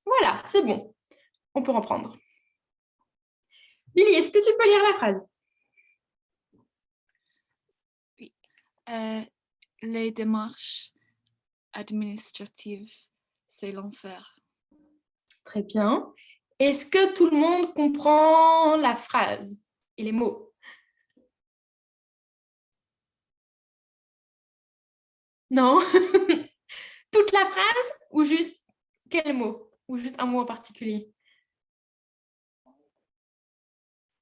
Voilà, c'est bon. On peut reprendre. Billy, est-ce que tu peux lire la phrase? Oui. Les démarches administratives, c'est l'enfer. Très bien. Est-ce que tout le monde comprend la phrase et les mots? Non? Toute la phrase ou juste quel mot? Ou juste un mot en particulier?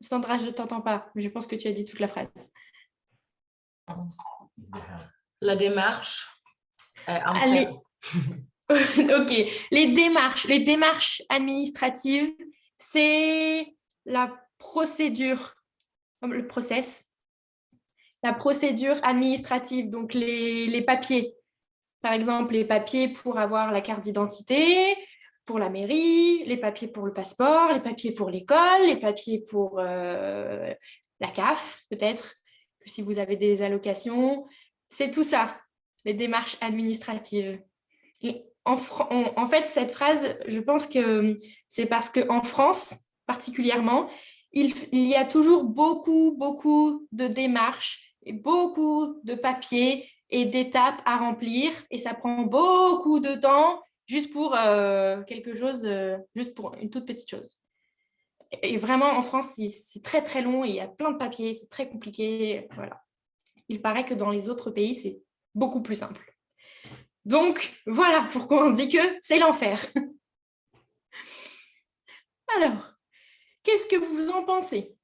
Sandra, je ne t'entends pas, mais je pense que tu as dit toute la phrase. La démarche est Allez. enfer. Ok. Les démarches administratives, c'est la procédure, le process, la procédure administrative, donc les papiers. Par exemple, les papiers pour avoir la carte d'identité, pour la mairie, les papiers pour le passeport, les papiers pour l'école, les papiers pour la CAF, peut-être, que si vous avez des allocations. C'est tout ça, les démarches administratives. Et en fait, cette phrase, je pense que c'est parce qu'en France, particulièrement, il y a toujours beaucoup, beaucoup de démarches et beaucoup de papiers et d'étapes à remplir. Et ça prend beaucoup de temps juste pour quelque chose, juste pour une toute petite chose. Et vraiment, en France, c'est très, très long. Et il y a plein de papiers, c'est très compliqué. Voilà. Il paraît que dans les autres pays, c'est beaucoup plus simple. Donc, voilà pourquoi on dit que c'est l'enfer. Alors, qu'est-ce que vous en pensez?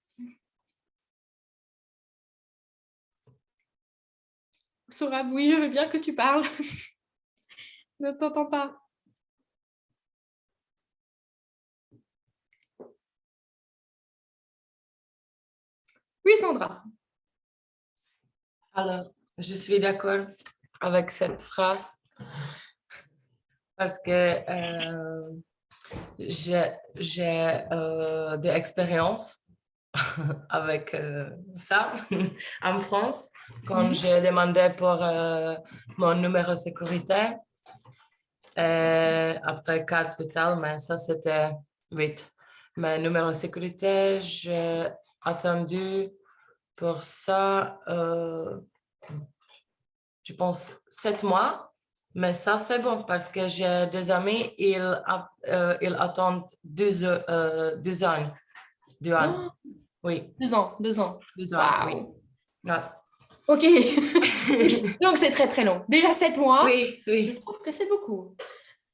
Sorab, oui, je veux bien que tu parles. Ne t'entends pas. Oui, Sandra. Alors, je suis d'accord avec cette phrase parce que j'ai de l'expérience avec ça en France. Quand j'ai demandé pour mon numéro de sécurité, après 4 vitales, mais ça c'était 8. Mon numéro de sécurité, j'ai attendu pour ça, je pense, 7 mois. Mais ça, c'est bon parce que j'ai des amis, ils attendent 2 ans. 2 ans. Oh, Oui. 2 ans, 2 ans. 2 ans, oui. Waouh. Ouais. Ok. Donc, c'est très, très long. Déjà 7 mois. Oui, Je oui. trouve que c'est beaucoup.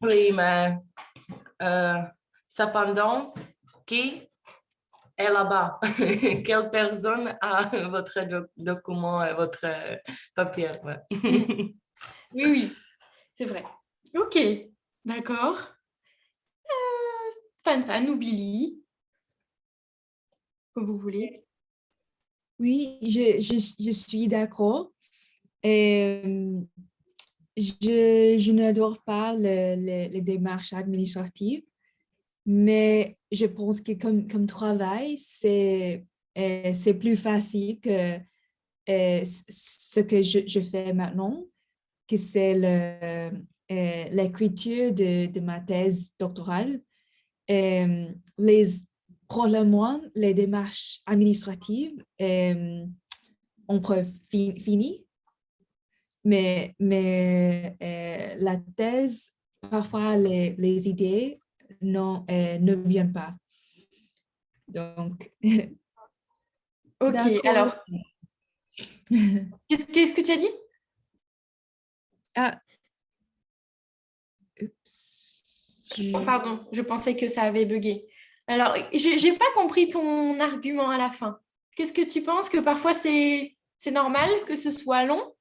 Oui, mais cependant, qui est là-bas? Quelle personne a votre document et votre papier? Ouais. Oui, oui, c'est vrai. Ok, d'accord. Fan ou Billy, comme vous voulez. Oui, je suis d'accord. Euh, je n'adore pas les démarches administratives, mais je pense que comme travail, c'est plus facile que ce que je fais maintenant, que c'est l'écriture de ma thèse doctorale. Les, pour le moins, les démarches administratives ont fini, mais la thèse, parfois les idées ne viennent pas. Donc, Ok, d'accord. alors, qu'est-ce que tu as dit? Ah, oups. Oh, pardon, je pensais que ça avait bugué. Alors, je n'ai pas compris ton argument à la fin. Qu'est-ce que tu penses que parfois c'est normal que ce soit long?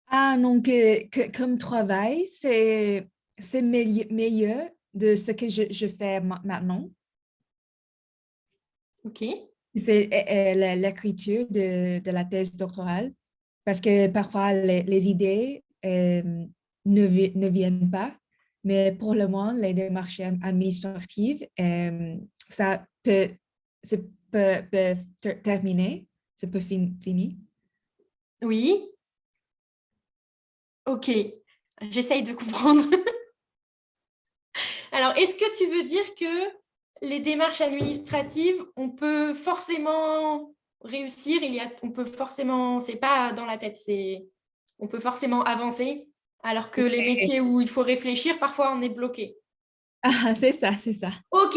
Ah, donc, comme travail, c'est meilleur de ce que je fais maintenant. Ok. C'est l'écriture de la thèse doctorale, parce que parfois les idées ne viennent pas, mais pour le moment, les démarches administratives, ça peut terminer, ça peut finir. Oui. Ok. J'essaye de comprendre. Alors, est-ce que tu veux dire que les démarches administratives, on peut forcément réussir, on peut forcément, c'est pas dans la tête, on peut forcément avancer, alors que les métiers où il faut réfléchir, parfois on est bloqué. Ah, c'est ça, c'est ça. Ok,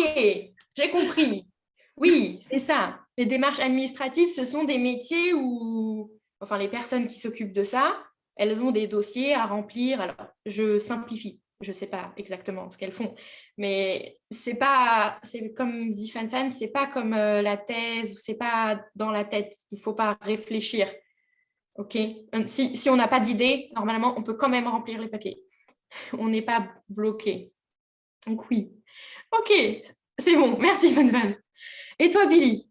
j'ai compris. Oui, c'est ça. Les démarches administratives, ce sont des métiers où, enfin, les personnes qui s'occupent de ça, elles ont des dossiers à remplir. Alors, je simplifie. Je ne sais pas exactement ce qu'elles font, mais c'est pas, c'est comme dit Fan, c'est pas comme la thèse ou c'est pas dans la tête. Il faut pas réfléchir. Ok. Si on n'a pas d'idée, normalement, on peut quand même remplir les papiers. On n'est pas bloqué. Donc oui. Ok, c'est bon. Merci Fan. Et toi, Billy,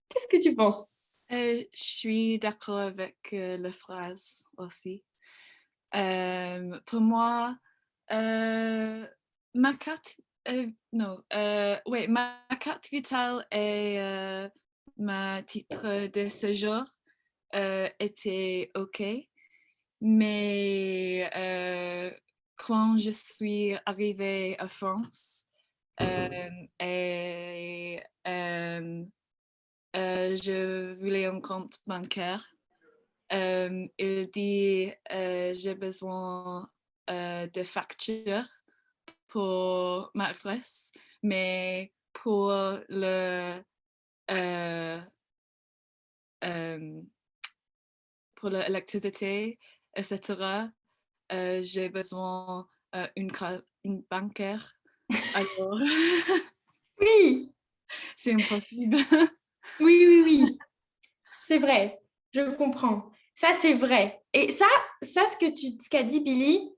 qu'est-ce que tu penses? Je suis d'accord avec la phrase aussi. Pour moi, ma carte, ouais, ma carte vitale et ma titre de séjour étaient OK. Mais quand je suis arrivée à France et je voulais un compte bancaire, il dit j'ai besoin de factures pour ma adresse, mais pour euh, euh, pour l'électricité, etc., j'ai besoin une bancaire. Alors, Oui, c'est impossible. oui. C'est vrai. Je comprends. Ça, c'est vrai. Et ça ce qu'a dit Billy,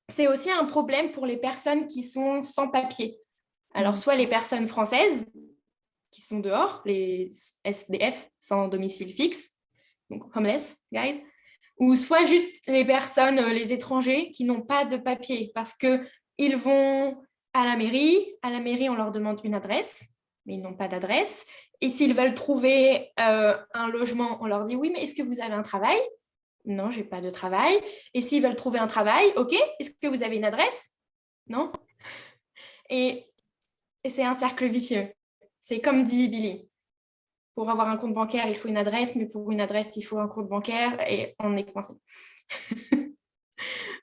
c'est aussi un problème pour les personnes qui sont sans papier. Alors, soit les personnes françaises qui sont dehors, les SDF, sans domicile fixe, donc homeless, guys, ou soit juste les personnes, les étrangers qui n'ont pas de papier parce qu'ils vont à la mairie, on leur demande une adresse, mais ils n'ont pas d'adresse. Et s'ils veulent trouver un logement, on leur dit oui, mais est-ce que vous avez un travail? Non, j'ai pas de travail. Et s'ils veulent trouver un travail, ok, est-ce que vous avez une adresse? Non. Et c'est un cercle vicieux. C'est comme dit Billy. Pour avoir un compte bancaire, il faut une adresse, mais pour une adresse, il faut un compte bancaire et on est coincé.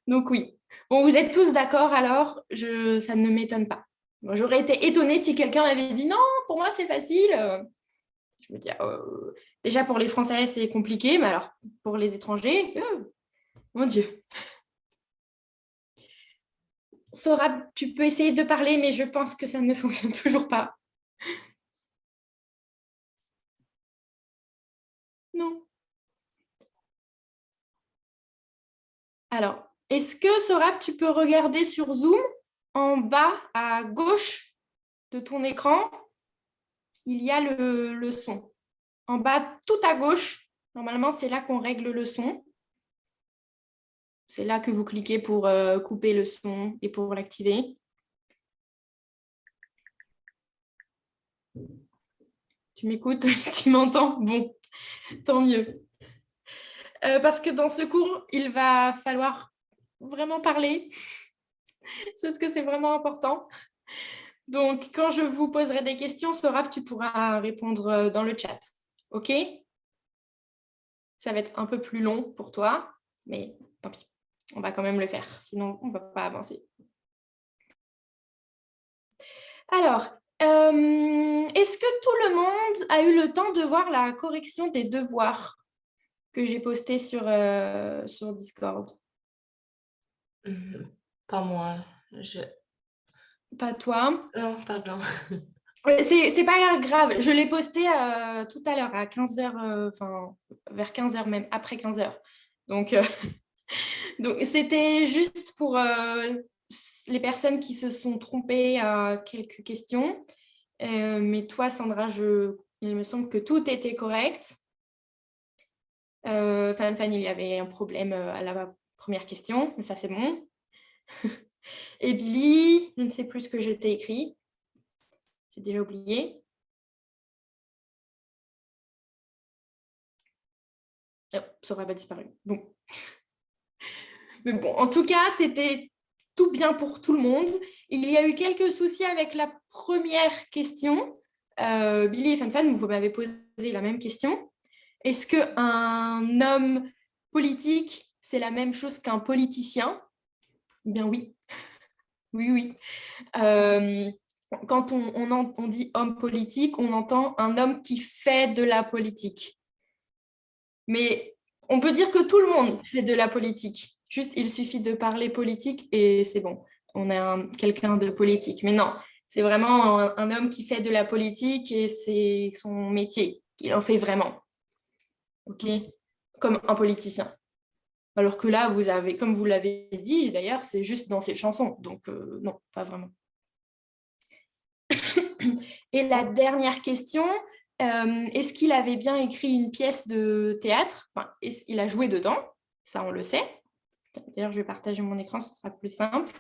Donc oui. Bon, vous êtes tous d'accord alors, ça ne m'étonne pas. Moi, j'aurais été étonnée si quelqu'un m'avait dit non, pour moi c'est facile. Je me dis, déjà pour les Français c'est compliqué, mais alors pour les étrangers, mon Dieu. Sora, tu peux essayer de parler, mais je pense que ça ne fonctionne toujours pas. Non. Alors, est-ce que Sorab, tu peux regarder sur Zoom en bas à gauche de ton écran, il y a le son. En bas, tout à gauche, normalement, c'est là qu'on règle le son. C'est là que vous cliquez pour couper le son et pour l'activer. Tu m'écoutes? Tu m'entends? Bon, tant mieux. Parce que dans ce cours, il va falloir vraiment parler, parce que c'est vraiment important. Donc, quand je vous poserai des questions, Sorab, tu pourras répondre dans le chat. OK? Ça va être un peu plus long pour toi, mais tant pis. On va quand même le faire, sinon on ne va pas avancer. Alors, est-ce que tout le monde a eu le temps de voir la correction des devoirs que j'ai posté sur Discord? Pas moi. Pas toi? Non, pardon. C'est pas grave, je l'ai posté tout à l'heure à 15h, enfin vers 15h même, après 15h. Donc, donc c'était juste pour les personnes qui se sont trompées à quelques questions. Mais toi, Sandra, il me semble que tout était correct. Fan, il y avait un problème à la première question, mais ça c'est bon. Et Billy, je ne sais plus ce que je t'ai écrit. J'ai déjà oublié. Oh, ça aura pas disparu. Bon. Mais bon, en tout cas, c'était tout bien pour tout le monde. Il y a eu quelques soucis avec la première question. Billy et Fanfan, vous m'avez posé la même question. Est-ce qu'un homme politique, c'est la même chose qu'un politicien? Eh bien oui. Oui, oui. Quand on dit homme politique, on entend un homme qui fait de la politique. Mais on peut dire que tout le monde fait de la politique. Juste, il suffit de parler politique et c'est bon. On a quelqu'un de politique. Mais non, c'est vraiment un homme qui fait de la politique et c'est son métier. Il en fait vraiment. OK? Comme un politicien. Alors que là, vous avez, comme vous l'avez dit, d'ailleurs, c'est juste dans ses chansons. Donc, non, pas vraiment. Et la dernière question, est-ce qu'il avait bien écrit une pièce de théâtre? Enfin, il a joué dedans, ça on le sait. D'ailleurs, je vais partager mon écran, ce sera plus simple.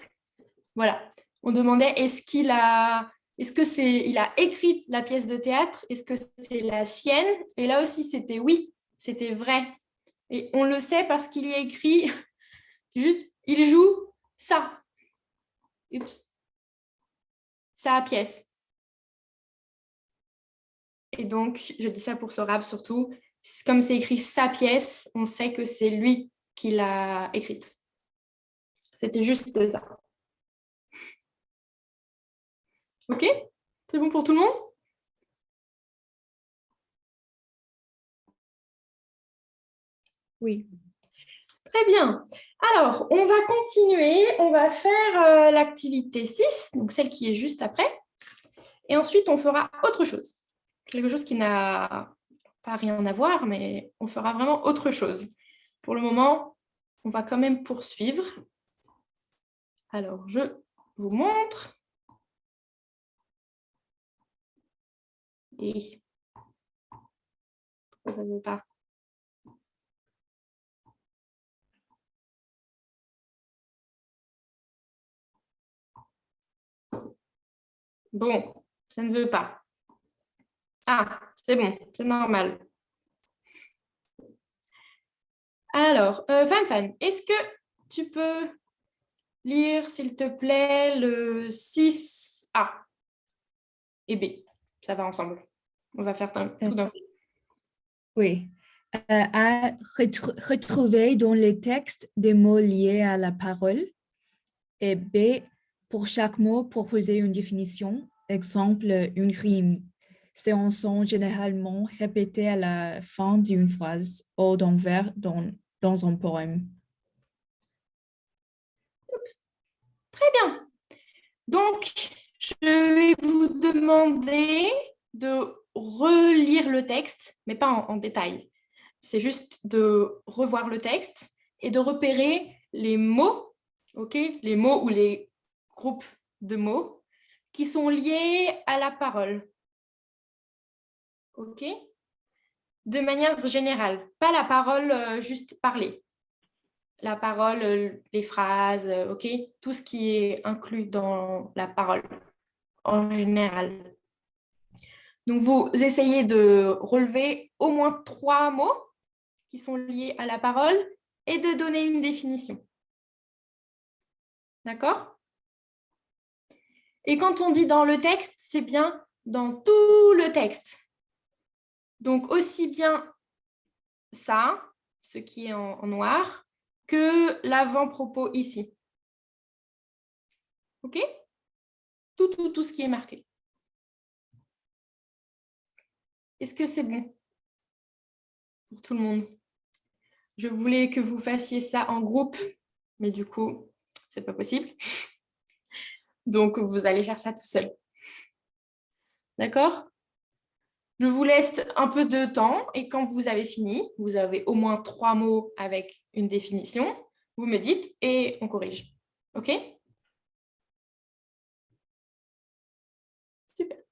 Voilà. On demandait il a écrit la pièce de théâtre? Est-ce que c'est la sienne? Et là aussi, c'était oui, c'était vrai. Et on le sait parce qu'il y a écrit juste, il joue ça. Oups. Sa pièce. Et donc, je dis ça pour Sorab surtout. Comme c'est écrit sa pièce, on sait que c'est lui qui l'a écrite. C'était juste ça. OK? C'est bon pour tout le monde? Oui. Très bien. Alors, on va continuer. On va faire l'activité 6, donc celle qui est juste après. Et ensuite, on fera autre chose. Quelque chose qui n'a pas rien à voir, mais on fera vraiment autre chose. Pour le moment, on va quand même poursuivre. Alors, je vous montre. Et pourquoi ça ne veut pas? Bon, ça ne veut pas. Ah, c'est bon, c'est normal. Alors, Fan, est-ce que tu peux lire, s'il te plaît, le 6A et B? Ça va ensemble. On va faire tout d'un coup. Oui. À retrouver dans les textes des mots liés à la parole. Et B, pour chaque mot, proposer une définition, exemple, une rime. Ces sont généralement répétés à la fin d'une phrase ou d'un vers dans un poème. Très bien. Donc, je vais vous demander de relire le texte, mais pas en détail. C'est juste de revoir le texte et de repérer les mots, ok, les mots ou les groupes de mots qui sont liés à la parole. Ok? De manière générale, pas la parole juste parlée. La parole, les phrases, ok? Tout ce qui est inclus dans la parole en général. Donc, vous essayez de relever au moins 3 mots qui sont liés à la parole et de donner une définition. D'accord? Et quand on dit dans le texte, c'est bien dans tout le texte. Donc, aussi bien ça, ce qui est en noir, que l'avant-propos ici. OK? Tout ce qui est marqué. Est-ce que c'est bon pour tout le monde? Je voulais que vous fassiez ça en groupe, mais du coup, c'est pas possible. Donc, vous allez faire ça tout seul. D'accord? Je vous laisse un peu de temps et quand vous avez fini, vous avez au moins 3 mots avec une définition, vous me dites et on corrige. OK? Super.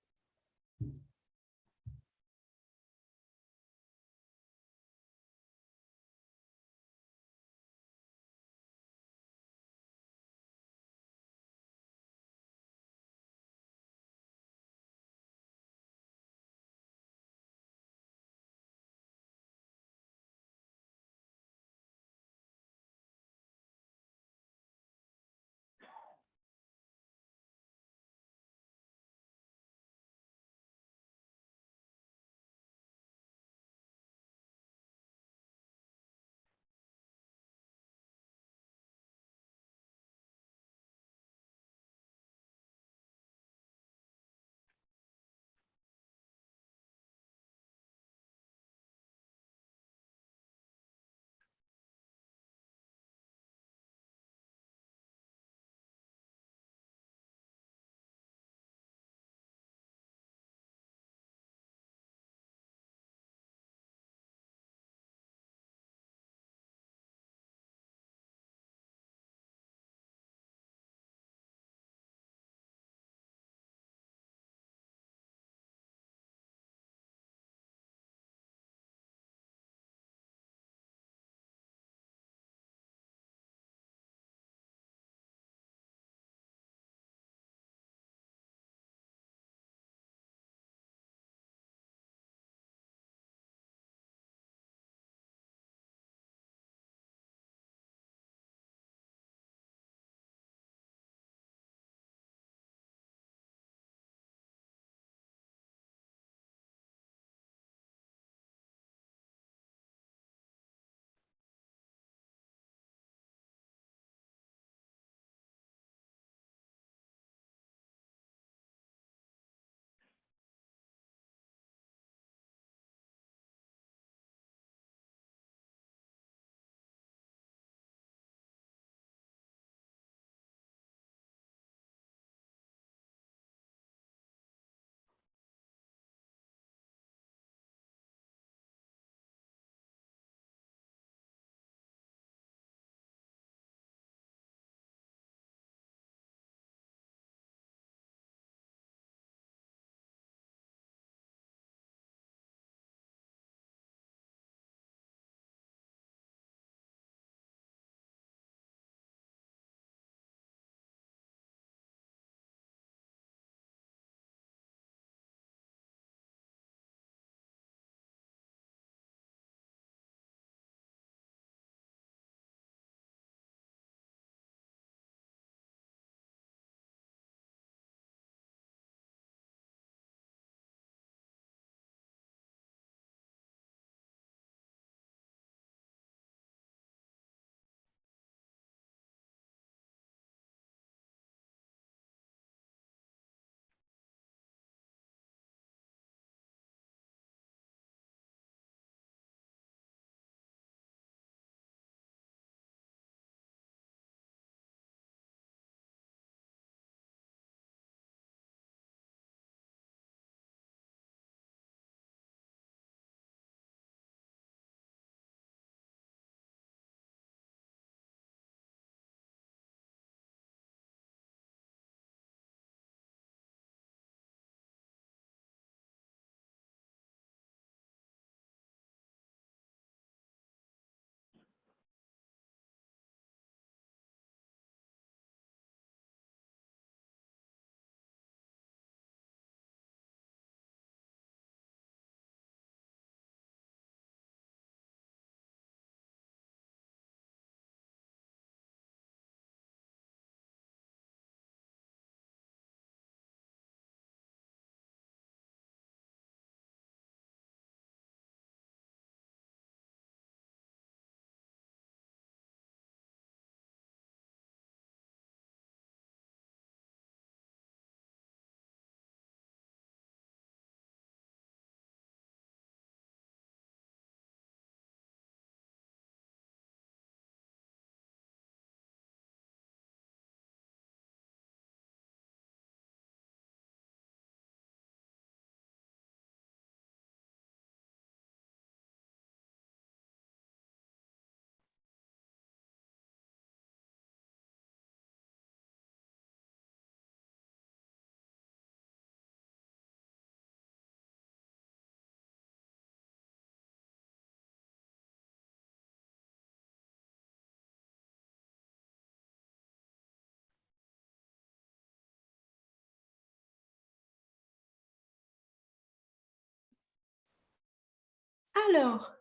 Alors,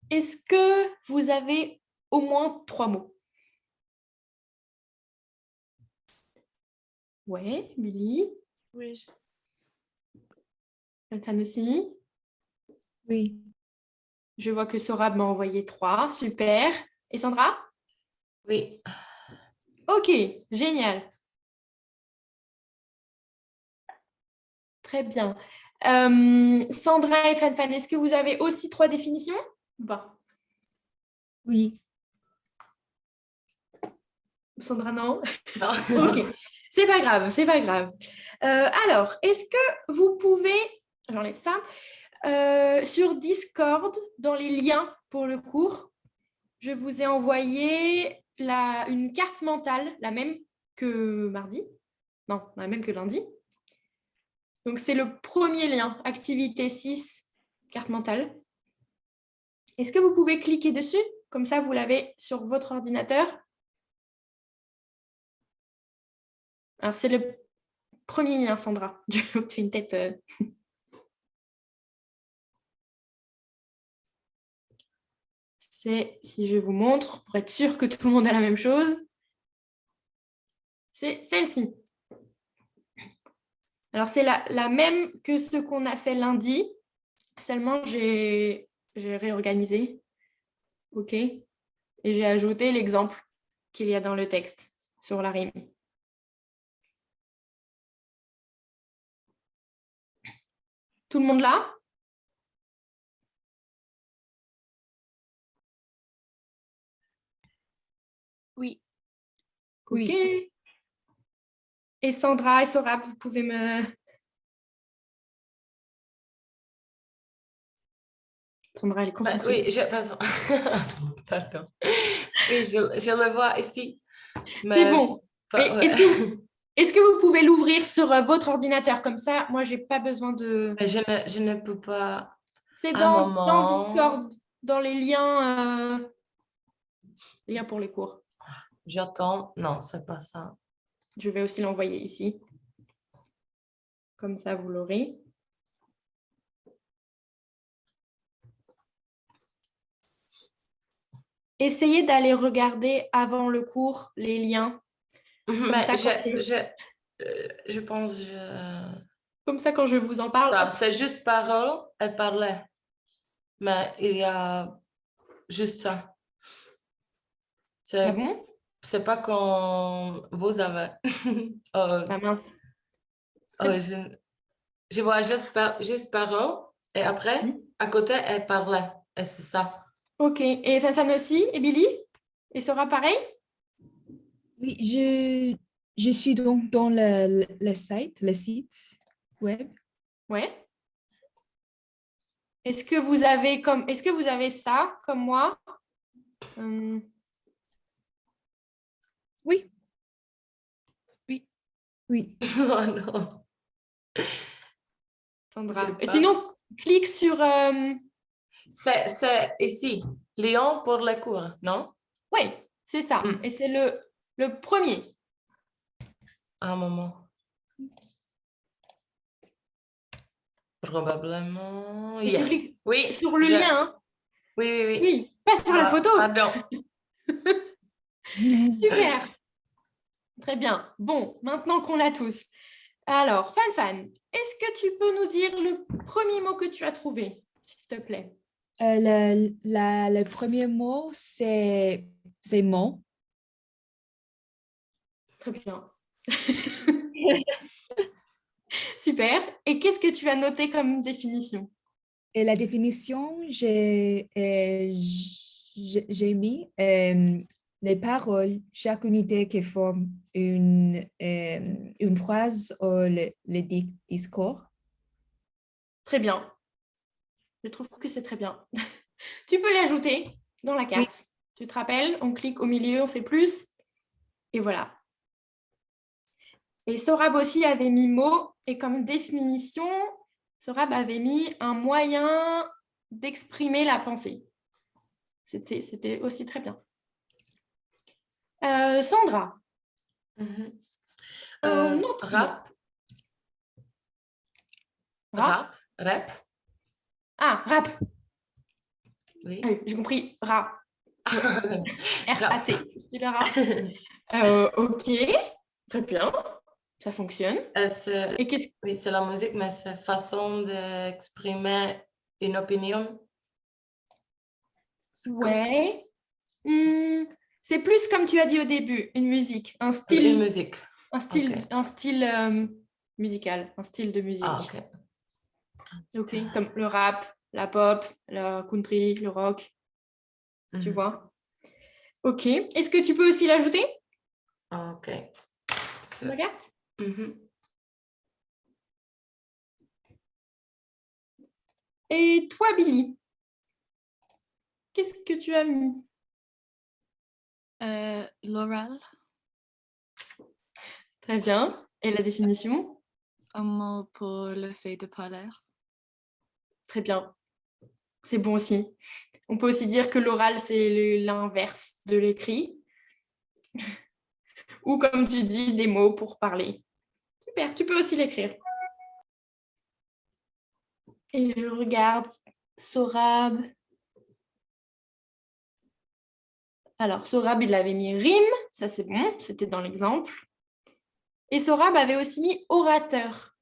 est-ce que vous avez au moins 3 mots? Ouais, Billy. Oui. Nathan aussi. Oui. Je vois que Sorab m'a envoyé 3. Super. Et Sandra? Oui. Ok, génial. Très bien. Sandra et Fanfan, est-ce que vous avez aussi 3 définitions? Ou pas? Oui. Sandra, non? Non. Ok, c'est pas grave, c'est pas grave. Alors, est-ce que vous pouvez, j'enlève ça, sur Discord, dans les liens pour le cours, je vous ai envoyé une carte mentale, la même que mardi, non, la même que lundi. Donc, c'est le premier lien, activité 6, carte mentale. Est-ce que vous pouvez cliquer dessus? Comme ça, vous l'avez sur votre ordinateur. Alors, c'est le premier lien, Sandra. Tu fais une tête. C'est, si je vous montre, pour être sûr que tout le monde a la même chose, c'est celle-ci. Alors, c'est la même que ce qu'on a fait lundi, seulement j'ai réorganisé. OK? Et j'ai ajouté l'exemple qu'il y a dans le texte sur la rime. Tout le monde là? Oui. OK. Oui. Et Sandra et Sorab, vous pouvez me... Sandra, elle est concentrée. Oui, pardon. Pardon. Oui, je le vois ici. C'est Mais bon. ouais. Est-ce que vous pouvez l'ouvrir sur votre ordinateur comme ça? Moi, j'ai pas besoin de... Mais je ne peux pas. C'est Un dans moment. Discord, dans les liens pour les cours. J'attends. Non, c'est pas ça. Je vais aussi l'envoyer ici. Comme ça, vous l'aurez. Essayez d'aller regarder avant le cours les liens. Comme Mais ça, je pense comme ça, quand je vous en parle, hop, c'est juste parole et parler. Mais il y a juste ça. ah C'est bon? c'est pas quand vous avez. Euh, Ah mince. je vois juste parole et après, Hmm. à côté, elle parlait. Et c'est ça. Ok. Et Fanfan aussi? Et Billy? Et Sora pareil? Oui, je suis donc dans le site web. Ouais. Est-ce que vous avez ça comme moi? Hum, Oui. Oui. Oui. Oh non, j'ai Sandra. Et pas. sinon, clique sur... C'est ici, Lyon pour les cours, non? Oui, c'est ça. Hmm. Et c'est le premier. Un moment. Probablement. Et tu Yeah. cliques Oui, sur le lien, hein. oui, oui, oui. Oui, pas sur la Ah, photo. pardon. Super. Très bien. Bon, maintenant qu'on l'a tous. Alors, Fan, est-ce que tu peux nous dire le premier mot que tu as trouvé, s'il te plaît? Le premier mot, c'est mon. Très bien. Super. Et qu'est-ce que tu as noté comme définition? Et la définition, j'ai mis les paroles, chaque unité qui forme une phrase ou le discours. Très bien. Je trouve que c'est très bien. Tu peux l'ajouter dans la Oui. carte. Tu te rappelles, on clique au milieu, on fait plus. Et voilà. Et Sorab aussi avait mis mot. Et comme définition, Sorab avait mis un moyen d'exprimer la pensée. C'était aussi très bien. Sandra, Mhm. un autre mot. Rap. Ah, rap. Oui. Ah oui, j'ai compris. Rat. R-A-T. C'est le rat. Ok, très bien. Ça fonctionne. Et qu'est-ce Oui, c'est la musique, mais c'est façon d'exprimer une opinion. C'est comme ça. Ouais. C'est plus comme tu as dit au début, une musique, un Une style, musique. un style musical, un style de musique. Ah, ok. Ok, comme le rap, la pop, le country, le rock, tu Mhm. vois. Ok. Est-ce que tu peux aussi l'ajouter? Ah, ok. Regarde. Mhm. Et toi, Billy, qu'est-ce que tu as mis? L'oral, Très bien. Et la définition? un mot pour le fait de parler. Très bien. C'est bon aussi. On peut aussi dire que l'oral, c'est l'inverse de l'écrit. Ou comme tu dis, des mots pour parler. Super, tu peux aussi l'écrire. Et je regarde Sorab. Alors, Sorab, il avait mis rime. Ça, c'est bon. C'était dans l'exemple. Et Sorab avait aussi mis orateur.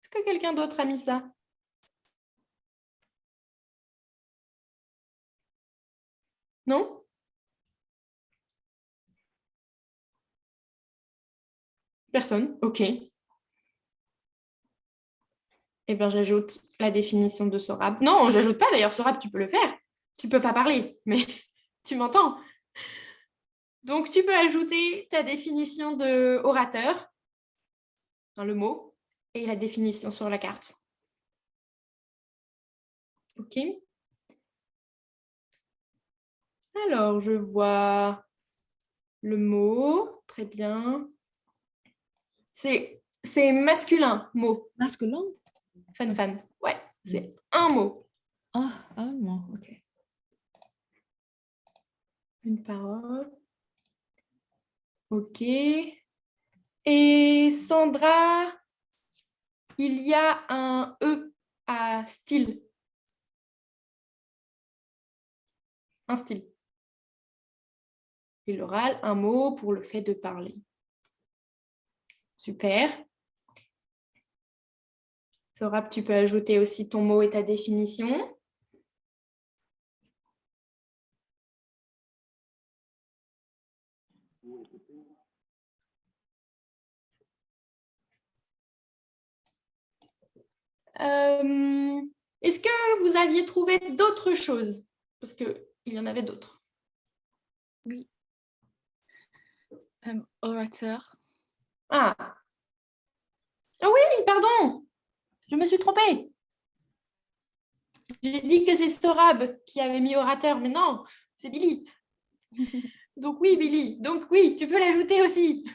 Est-ce que quelqu'un d'autre a mis ça? Non? Personne? Ok. Eh bien, j'ajoute la définition de Sorab. Non, j'ajoute pas d'ailleurs. Sorab, tu peux le faire. Tu peux pas parler, mais tu m'entends. Donc, tu peux ajouter ta définition de orateur dans le mot et la définition sur la carte. Ok. Alors, je vois le mot. Très bien. C'est masculin, mot. Masculin? Fan, fan. Ouais, c'est un mot. Ah, allemand, ok. Une parole. Ok. Et Sandra, il y a un E à style. Un style. Et l'oral, un mot pour le fait de parler. Super. Sorab, tu peux ajouter aussi ton mot et ta définition. Est-ce que vous aviez trouvé d'autres choses? Parce qu'il y en avait d'autres. Oui. Orateur. Ah. Ah oui, pardon. Je me suis trompée. J'ai dit que c'est Sorab qui avait mis orateur, mais non, c'est Billy. Donc oui, Billy. Donc oui, tu peux l'ajouter aussi.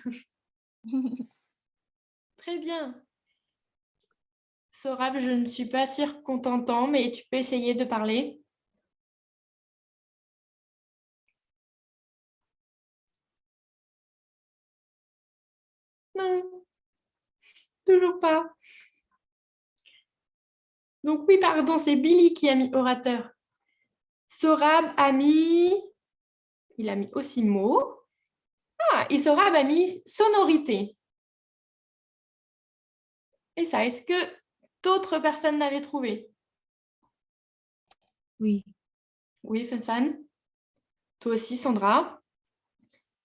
Très bien. Sorab, je ne suis pas sûre qu'on t'entend, mais tu peux essayer de parler. Non, toujours pas. Donc oui, pardon, c'est Billy qui a mis orateur. Sorab a mis... Il a mis aussi mot. Ah, et Sorab a mis sonorité. Et ça, est-ce que d'autres personnes l'avaient trouvé? Oui. Oui, Fan. Toi aussi, Sandra.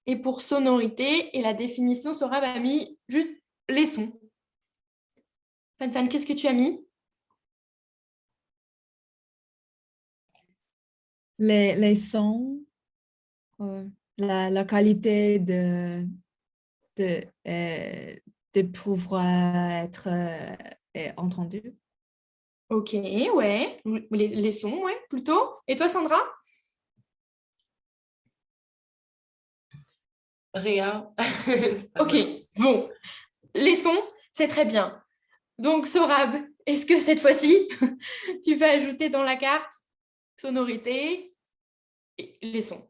Et pour sonorité, et la définition, Sorab a mis juste les sons. Fan, qu'est-ce que tu as mis? Les sons, la qualité de pouvoir être entendu. Ok, ouais. Les sons, ouais, plutôt. Et toi, Sandra? Rien. Ok, bon. Les sons, c'est très bien. Donc, Sorab, est-ce que cette fois-ci, tu vas ajouter dans la carte sonorité et les sons?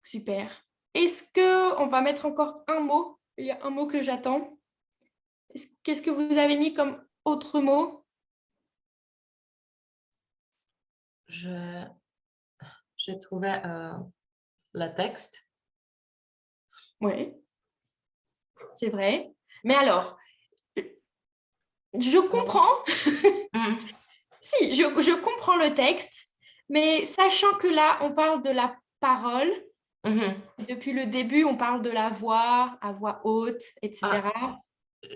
Super. Est-ce qu'on va mettre encore un mot? Il y a un mot que j'attends. Qu'est-ce que vous avez mis comme autre mot? Je trouvais le texte. Oui, c'est vrai. Mais alors, je comprends. Mhm. Si, je comprends le texte, mais sachant que là, on parle de la parole, Mhm. depuis le début, on parle de la voix, à voix haute, etc.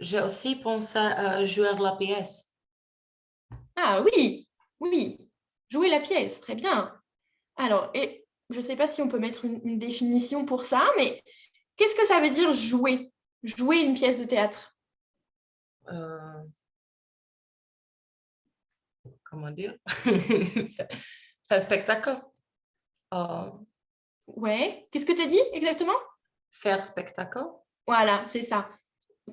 J'ai aussi pensé à jouer la pièce. Ah oui, oui, jouer la pièce, très bien. Alors, et je ne sais pas si on peut mettre une définition pour ça, mais qu'est-ce que ça veut dire jouer? Jouer une pièce de théâtre? Euh, comment dire? Faire spectacle. Euh, Ouais. Qu'est-ce que tu as dit exactement? faire spectacle. Voilà, c'est ça.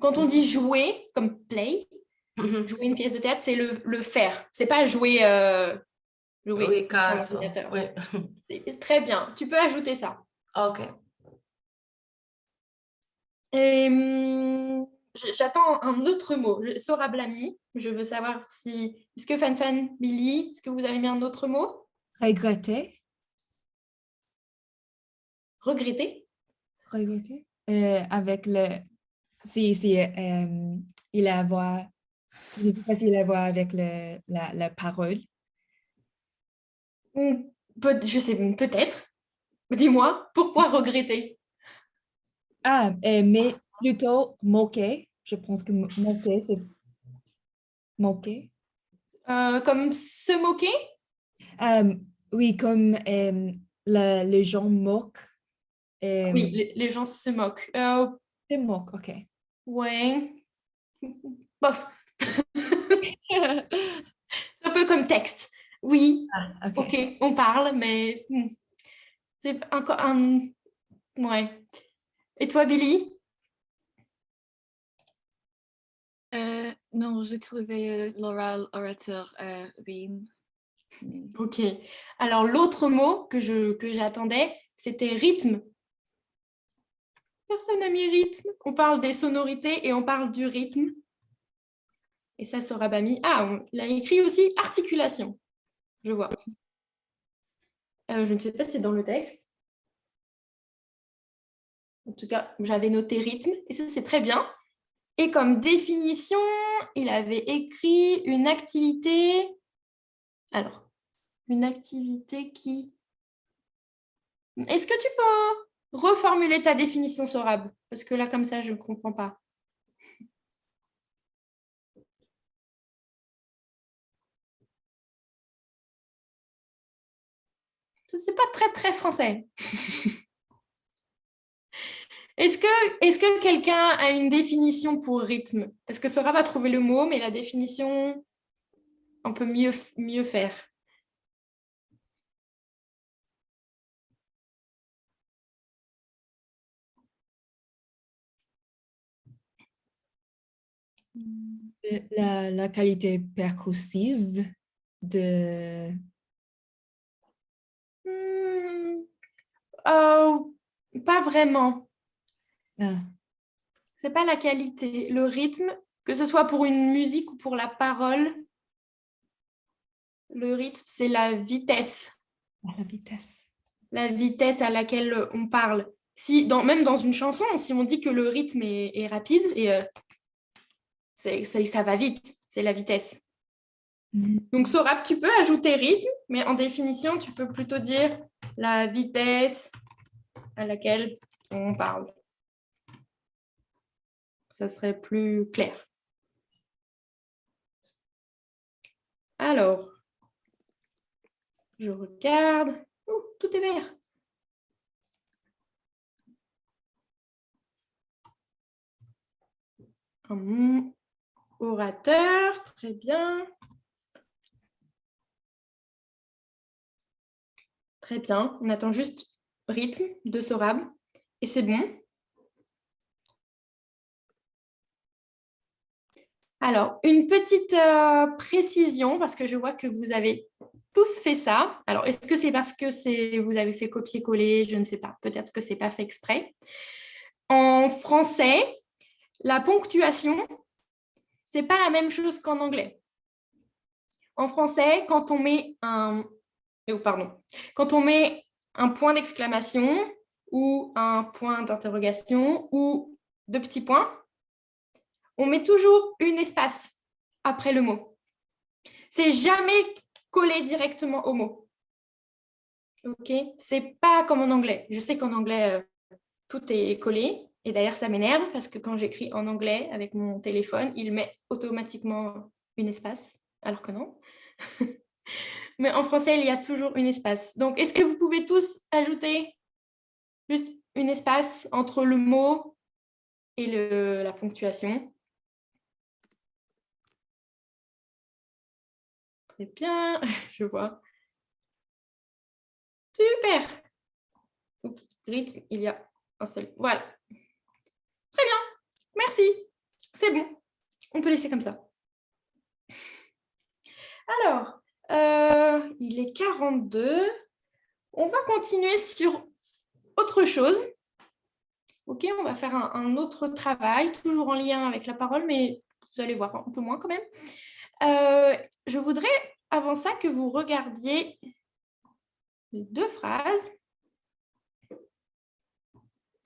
Quand on dit jouer, comme play, Mhm. jouer une pièce de théâtre, c'est le faire. C'est pas jouer, jouer Oui, devant quatre. l'ordinateur. Oui. C'est très bien. Tu peux ajouter ça. OK. Et, j'attends un autre mot. Sora Blami. Je veux savoir si... Est-ce que Fan Billy, est-ce que vous avez mis un autre mot? Regretter. Regretter? Regretter. Avec le... Si il a à voir... C'est plus facile à voir avec la parole. Je sais, peut-être. Dis-moi, pourquoi regretter? Ah, mais plutôt moquer. Je pense que moquer, c'est moquer. Comme se moquer? Euh, oui, comme les gens moquent. Oui, les gens se moquent. C'est moque, ok. Ouais. Bof. C'est un peu comme texte. Oui, Ah, ok. ok, on parle, mais c'est encore un... Ouais. Et toi, Billy? Non, j'ai trouvé l'oral orateur bien. Ok. Alors, l'autre mot que j'attendais, c'était rythme. Personne n'a mis rythme. On parle des sonorités et on parle du rythme. Et ça sera pas mis. Ah, il a écrit aussi articulation. Je vois. Je ne sais pas si c'est dans le texte. En tout cas, j'avais noté rythme. Et ça, c'est très bien. Et comme définition, il avait écrit une activité. Alors, une activité qui... Est-ce que tu peux reformuler ta définition, Sorab? Parce que là, comme ça, je ne comprends pas. C'est pas très, très français. Est-ce que quelqu'un a une définition pour rythme? Parce que Sorab a trouvé le mot, mais la définition, on peut mieux faire. La qualité percussive de... Hmm, euh, pas vraiment. Ah, C'est pas la qualité. Le rythme, que ce soit pour une musique ou pour la parole, le rythme, c'est la vitesse. la vitesse. La vitesse à laquelle on parle. Si, même dans une chanson, si on dit que le rythme est rapide, et ça va vite, c'est la vitesse. Mhm. Donc, Sorab, tu peux ajouter rythme, mais en définition, tu peux plutôt dire la vitesse à laquelle on parle. Ça serait plus clair. Alors, je regarde. Oh, tout est vert. Orateur, très bien. Très bien. On attend juste rythme de Sorab. Et c'est bon. Alors, une petite précision, parce que je vois que vous avez tous fait ça. Alors, est-ce que c'est parce que vous avez fait copier-coller? Je ne sais pas. Peut-être que ce n'est pas fait exprès. En français, la ponctuation, c'est pas la même chose qu'en anglais. En français, quand on met quand on met un point d'exclamation ou un point d'interrogation ou deux petits points, on met toujours une espace après le mot. C'est jamais collé directement au mot. Ok, c'est pas comme en anglais. Je sais qu'en anglais, tout est collé. Et d'ailleurs, ça m'énerve parce que quand j'écris en anglais avec mon téléphone, il met automatiquement une espace, alors que non. Mais en français, il y a toujours une espace. Donc, est-ce que vous pouvez tous ajouter juste une espace entre le mot et la ponctuation? Très bien, je vois. Super. Oups, rythme, il y a un seul. Voilà. Très bien, merci. C'est bon, on peut laisser comme ça. Alors, il est 42. On va continuer sur autre chose. Ok, on va faire un autre travail, toujours en lien avec la parole, mais vous allez voir un peu moins quand même. Je voudrais, avant ça, que vous regardiez les deux phrases.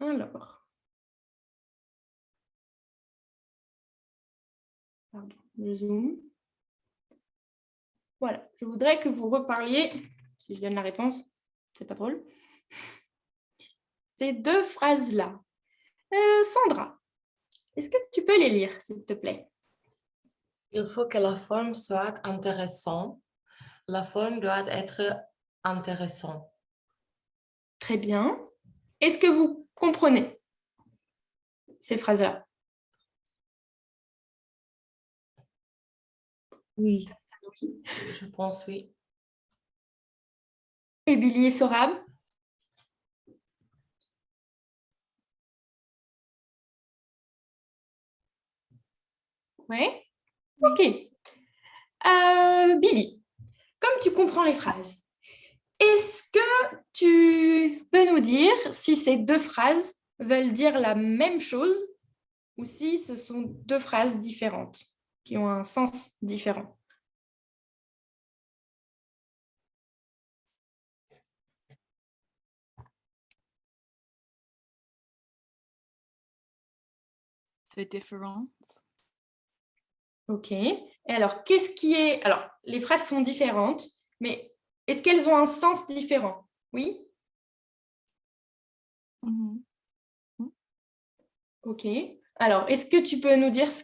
Alors, pardon, je zoome. Voilà, je voudrais que vous reparliez, si je donne la réponse, c'est pas drôle, ces deux phrases-là. Sandra, est-ce que tu peux les lire, s'il te plaît? Il faut que la forme soit intéressante. La forme doit être intéressante. Très bien. Est-ce que vous comprenez ces phrases-là? Oui. Je pense oui. Et Billy et Sorab? Oui. Ok. Billy, comme tu comprends les phrases, est-ce que tu peux nous dire si ces deux phrases veulent dire la même chose ou si ce sont deux phrases différentes qui ont un sens différent? C'est différent. Ok. Et alors, qu'est-ce qui est... Alors, les phrases sont différentes, mais est-ce qu'elles ont un sens différent? Oui? Mhm. Ok. Alors, est-ce que tu peux nous dire ce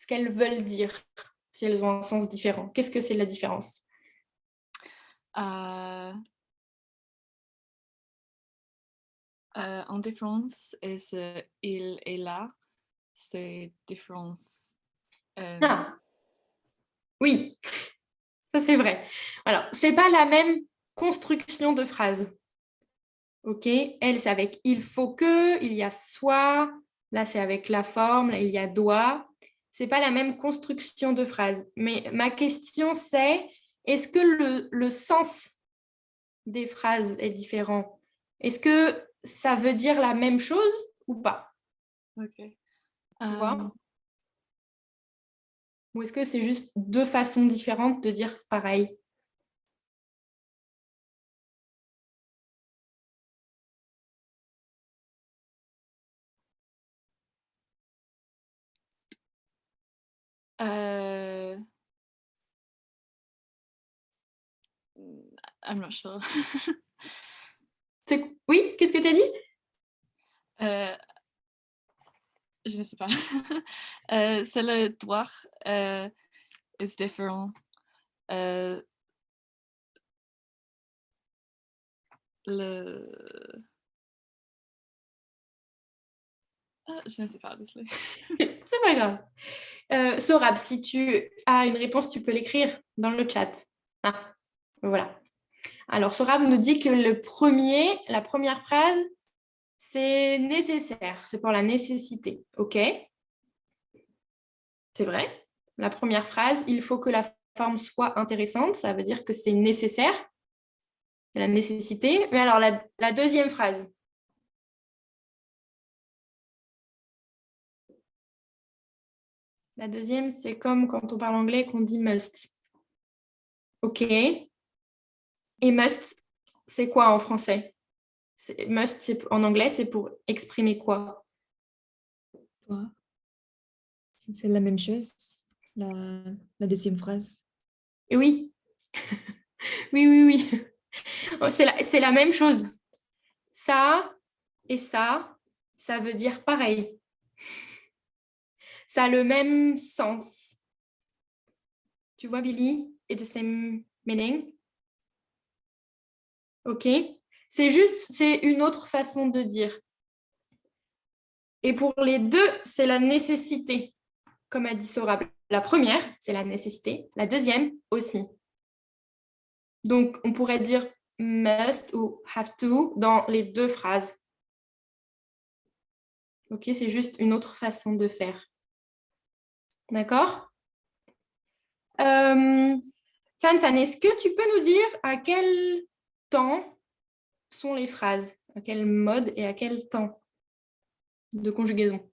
qu'elles veulent dire, si elles ont un sens différent? Qu'est-ce que c'est la différence? En différence, il est là, c'est différence. Ah, oui, ça c'est vrai. Alors, c'est pas la même construction de phrase. Ok, elle c'est avec il faut que, il y a soit, là c'est avec la forme, là il y a doit. C'est pas la même construction de phrase. Mais ma question c'est, est-ce que le sens des phrases est différent? Est-ce que ça veut dire la même chose ou pas? Ok. Tu vois? Ou est-ce que c'est juste deux façons différentes de dire pareil? I'm not sure. Oui, qu'est-ce que tu as dit? Je ne sais pas. C'est le droit is différent. Le... je ne sais pas, désolé. C'est pas grave. Sorab, si tu as une réponse, tu peux l'écrire dans le chat. Ah, voilà. Alors, Sorab nous dit que la première phrase, c'est nécessaire. C'est pour la nécessité. OK? C'est vrai. La première phrase, il faut que la forme soit intéressante. Ça veut dire que c'est nécessaire. C'est la nécessité. Mais alors, la deuxième phrase. La deuxième, c'est comme quand on parle anglais qu'on dit must. OK. Et must, c'est quoi en français? Must, en anglais, c'est pour exprimer quoi? Ouais. C'est la même chose, la deuxième phrase. Et oui. Oui, oui, oui. Oh, c'est la même chose. Ça et ça veut dire pareil. Ça a le même sens. Tu vois, Billy? It's the same meaning. OK? C'est une autre façon de dire. Et pour les deux, c'est la nécessité, comme a dit Sora. La première, c'est la nécessité. La deuxième aussi. Donc, on pourrait dire must ou have to dans les deux phrases. OK, c'est juste une autre façon de faire. D'accord? Fan, est-ce que tu peux nous dire à quel temps sont les phrases? À quel mode et à quel temps de conjugaison?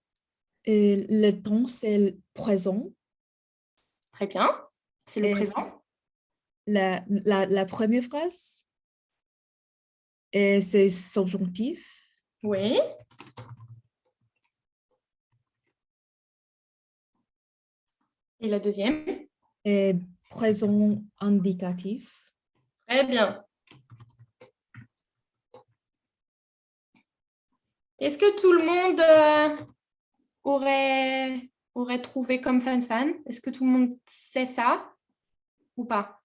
Et le temps, c'est le présent. Très bien. C'est le Et présent. la première phrase, et c'est subjonctif. Oui. Et la deuxième? Et présent indicatif. Très bien. Est-ce que tout le monde aurait trouvé comme fan? Est-ce que tout le monde sait ça ou pas?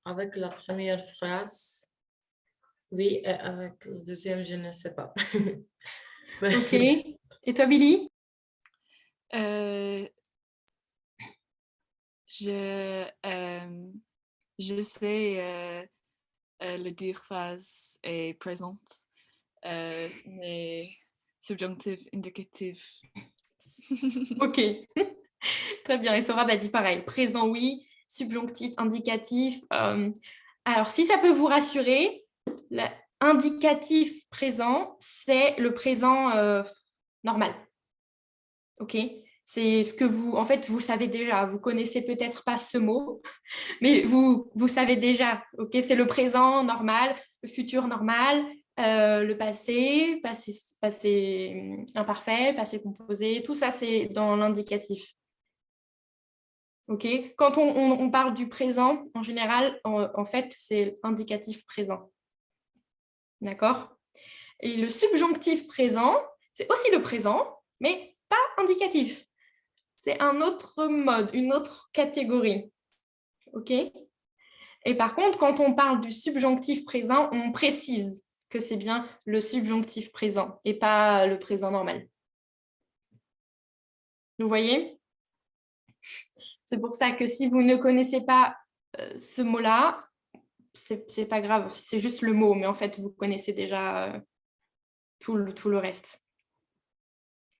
Avec la première phrase, oui, et avec la deuxième, je ne sais pas. OK. Et toi, Billy? Euh, je, je sais le dire phase est présente, mais subjonctif, indicatif. OK. Très bien. Et Sora dit pareil. Présent, oui. Subjonctif, indicatif. Alors, si ça peut vous rassurer, l'indicatif présent, c'est le présent normal. OK? C'est ce que vous, en fait, vous savez déjà. Vous connaissez peut-être pas ce mot, mais vous savez déjà. OK? C'est le présent normal, le futur normal, le passé, passé imparfait, passé composé. Tout ça, c'est dans l'indicatif. OK? Quand on parle du présent, en général, en fait, c'est indicatif présent. D'accord? Et le subjonctif présent, c'est aussi le présent, mais pas indicatif. C'est un autre mode, une autre catégorie. OK? Et par contre, quand on parle du subjonctif présent, on précise que c'est bien le subjonctif présent et pas le présent normal. Vous voyez? C'est pour ça que si vous ne connaissez pas ce mot-là, c'est pas grave, c'est juste le mot, mais en fait, vous connaissez déjà tout le reste.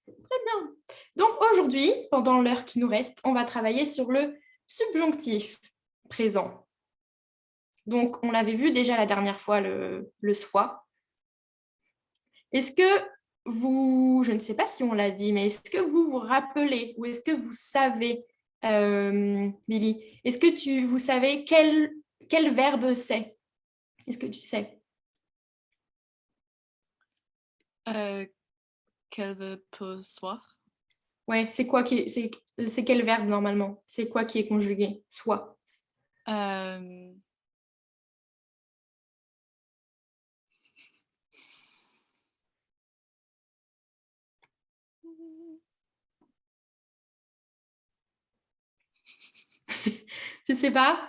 Très bien. Donc aujourd'hui, pendant l'heure qui nous reste, on va travailler sur le subjonctif présent. Donc, on l'avait vu déjà la dernière fois, le soit. Est-ce que vous, je ne sais pas si on l'a dit, mais est-ce que vous vous rappelez ou est-ce que vous savez, Billy, est-ce que vous savez quel verbe c'est? Est-ce que tu sais? Quel verbe pour soir? Ouais, c'est quoi c'est quel verbe normalement? C'est quoi qui est conjugué? Soit. Je sais pas.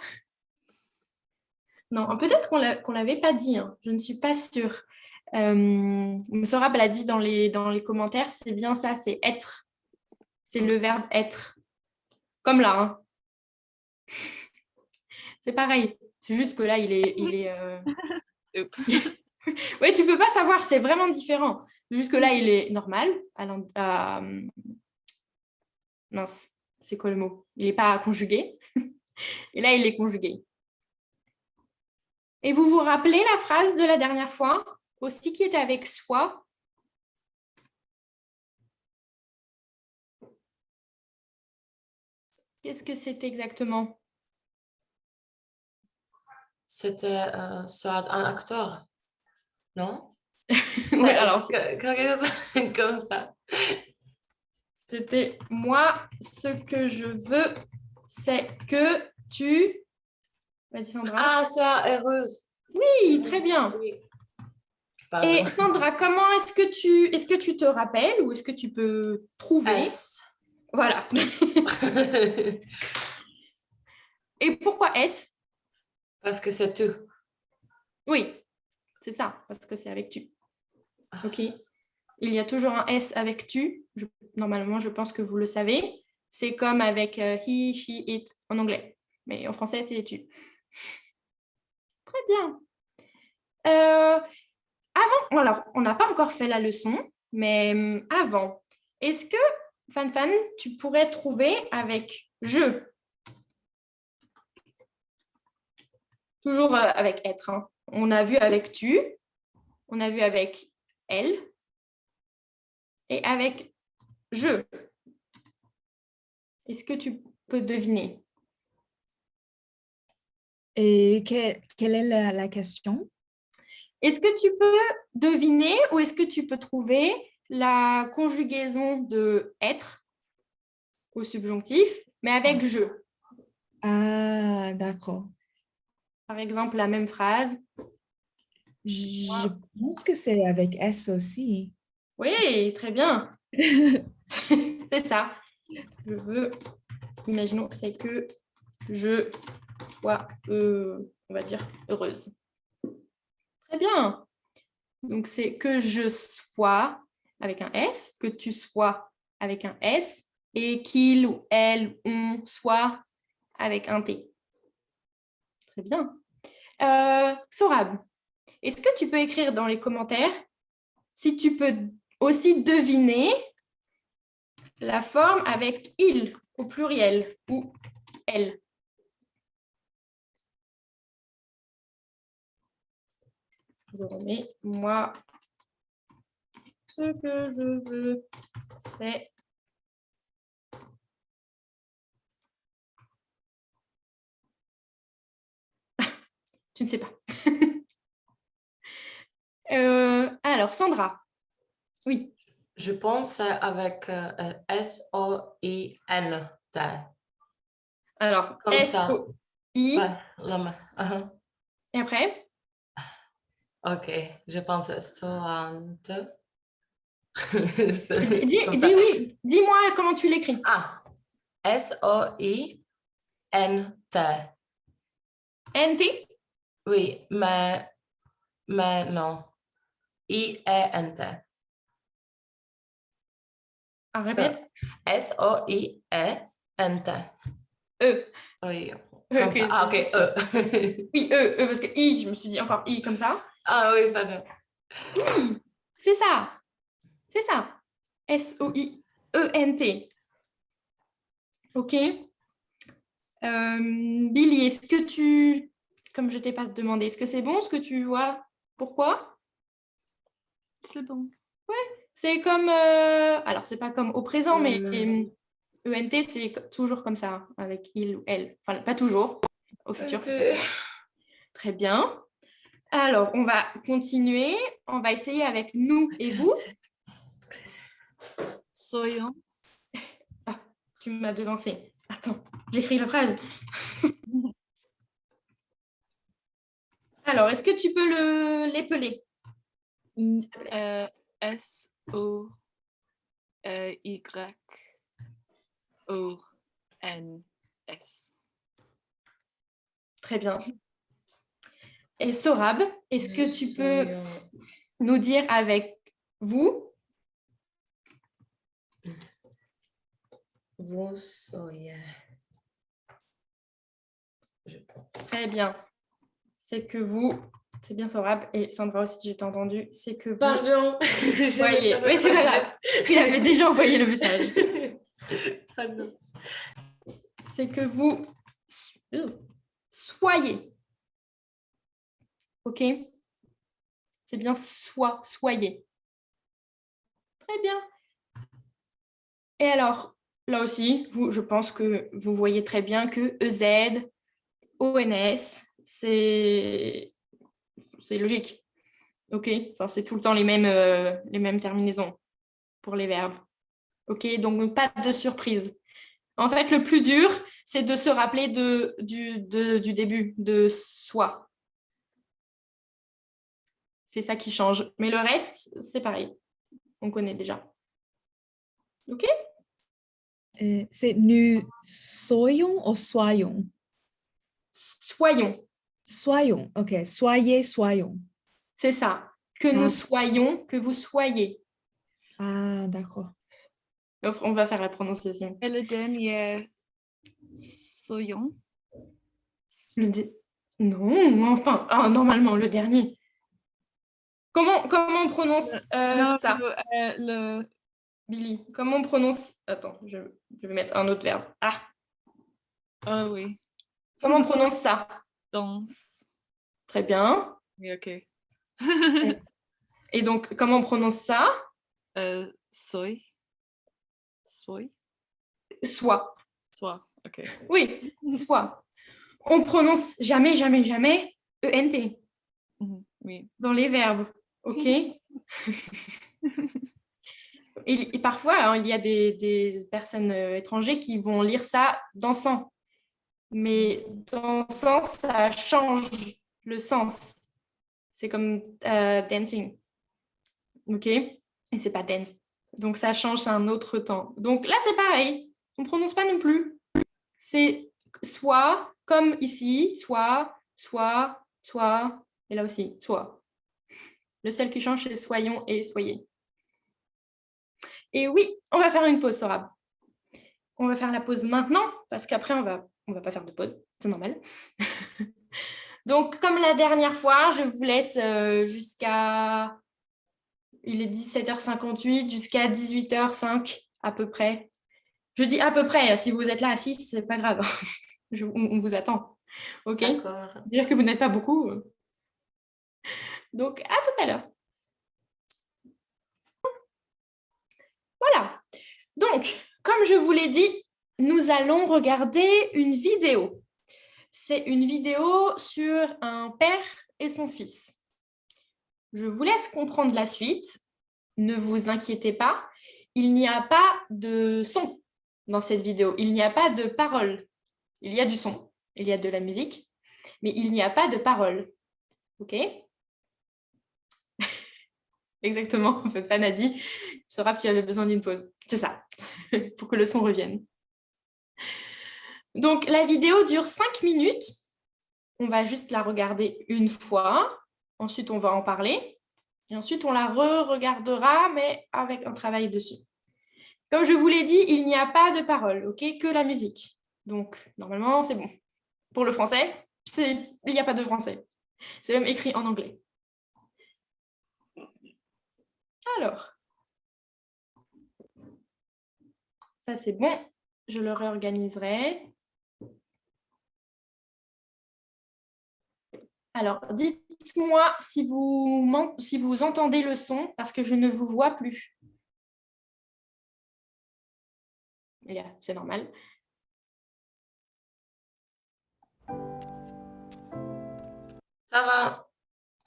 Non, peut-être qu'on l'avait pas dit, hein. Je ne suis pas sûre. Sorab l'a dit dans les commentaires, c'est bien ça, c'est être. C'est le verbe être. Comme là, hein. C'est pareil. C'est juste que là, il est oui, tu peux pas savoir, c'est vraiment différent. Juste que là, il est normal. Mince, c'est quoi le mot? Il n'est pas conjugué. Et là, il est conjugué. Et vous vous rappelez la phrase de la dernière fois aussi qui était avec soi? Qu'est-ce que c'est exactement? C'était soit un acteur, non? Oui, alors, Quelque chose comme ça. c'était moi, ce que je veux, c'est que tu... Vas-y, Sandra. Ah, sois heureuse. Oui, très bien. Oui. Pardon. Et Sandra, comment est-ce que tu te rappelles ou est-ce que tu peux trouver? S. Voilà. Et pourquoi S? Parce que c'est tout. Oui, c'est ça, parce que c'est avec tu. OK. Il y a toujours un S avec tu. Normalement, je pense que vous le savez. C'est comme avec he, she, it en anglais. Mais en français, c'est tu. Très bien. Avant, alors, on n'a pas encore fait la leçon, mais avant, est-ce que, Fan Fan, tu pourrais trouver avec je? Toujours avec être. Hein. On a vu avec tu, on a vu avec elle et avec je. Est-ce que tu peux deviner? Et quelle est la question? Est-ce que tu peux deviner ou est-ce que tu peux trouver la conjugaison de être au subjonctif, mais avec je? Ah, d'accord. Par exemple, la même phrase. Je pense que c'est avec S aussi. Oui, très bien. C'est ça. Je veux, imaginons, c'est que je sois, on va dire, heureuse. Très bien. Donc, c'est que je sois avec un S, que tu sois avec un S, et qu'il ou elle, on soit avec un T. Très bien. Sorab, est-ce que tu peux écrire dans les commentaires si tu peux aussi deviner la forme avec il au pluriel ou elle? Je remets moi. Ce que je veux, c'est... Tu ne sais pas. Alors, Sandra. Oui. Je pense avec S-O-I-N-T. Alors, Comme ça. S-O-I. Ouais, la main. Et après? Ok, je pense soante. Dis oui. Dis-moi comment tu l'écris. Ah, S-O-I-N-T. N-T? Oui, mais non. I-E-N-T. Ah, répète. S-O-I-E-N-T. E. Oui, comme ça. Ah, ok, E. Oui, E, parce que I, je me suis dit encore I comme ça. Ah oui, pardon. Oui, c'est ça. C'est ça. S-O-I-E-N-T. OK. Billy, est-ce que tu... Comme je ne t'ai pas demandé, est-ce que c'est bon ce que tu vois? Pourquoi? C'est bon. C'est comme... Alors, c'est pas comme au présent, mais ENT, c'est toujours comme ça, avec il ou elle. Enfin, pas toujours, au futur. Très bien. Alors, on va continuer. On va essayer avec nous et vous. Soyons. Ah, tu m'as devancé. Attends, j'écris la phrase. Alors, est-ce que tu peux l'épeler? S-O-Y-O-N-S. Très bien. Et Sorab, est-ce que tu peux nous dire avec vous? Vous soyez. Je pense. Très bien. C'est que vous, c'est bien Sorab et Sandra aussi, j'ai entendu, c'est que vous Pardon. voyez. Oui, c'est pas grave. Il avait déjà envoyé le message. Pardon. C'est que vous soyez. OK? C'est bien soit, soyez. Très bien. Et alors, là aussi, je pense que vous voyez très bien que EZ, ONS, c'est logique. OK? Enfin, c'est tout le temps les mêmes terminaisons pour les verbes. OK? Donc, pas de surprise. En fait, le plus dur, c'est de se rappeler du début, de soi. C'est ça qui change. Mais le reste, c'est pareil. On connaît déjà. OK? C'est nous soyons ou soyons? Soyons. Soyons, ok. Soyez, soyons. C'est ça. Que nous soyons, que vous soyez. Ah, d'accord. On va faire la prononciation. Et le dernier, soyons. Non, enfin, normalement, le dernier. Comment on prononce Non, ça, le Billy? Comment on prononce... Attends, je vais mettre un autre verbe. Ah, oh oui, comment on prononce ça? danse. Très bien. Oui, ok. Et donc, comment on prononce ça? Soy. Soy. Soit. Soit. Ok. Oui, soit. On prononce jamais, jamais, jamais ENT Oui. dans les verbes. OK? Et parfois, hein, il y a des personnes étrangères qui vont lire ça dansant. Mais dansant, ça change le sens. C'est comme dancing. OK? Et c'est pas dance. Donc, ça change, c'est un autre temps. Donc, là, c'est pareil. On ne prononce pas non plus. C'est soit, comme ici, soit, et là aussi, soit. Le seul qui change, c'est soyons et soyez. Et oui, on va faire une pause, Sorab. On va faire la pause maintenant, parce qu'après, on va pas faire de pause. C'est normal. Donc, comme la dernière fois, je vous laisse jusqu'à... Il est 17h58, jusqu'à 18h05 à peu près. Je dis à peu près, si vous êtes là à 6, c'est pas grave. On vous attend. OK? D'accord. Dire que vous n'êtes pas beaucoup. Donc, à tout à l'heure. Voilà. Donc, comme je vous l'ai dit, nous allons regarder une vidéo. C'est une vidéo sur un père et son fils. Je vous laisse comprendre la suite. Ne vous inquiétez pas. Il n'y a pas de son dans cette vidéo. Il n'y a pas de parole. Il y a du son. Il y a de la musique. Mais il n'y a pas de parole. OK? Exactement. En fait, Fan a dit, Sorab, tu avais besoin d'une pause. C'est ça. Pour que le son revienne. Donc, la vidéo dure 5 minutes. On va juste la regarder une fois. Ensuite, on va en parler. Et ensuite, on la re-regardera, mais avec un travail dessus. Comme je vous l'ai dit, il n'y a pas de parole, ok, que la musique. Donc, normalement, c'est bon. Pour le français, il n'y a pas de français. C'est même écrit en anglais. Alors, ça c'est bon. Je le réorganiserai. Alors, dites-moi si vous entendez le son, parce que je ne vous vois plus. C'est normal. Ça va.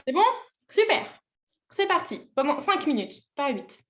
C'est bon? Super. C'est parti. Pendant 5 minutes, pas 8.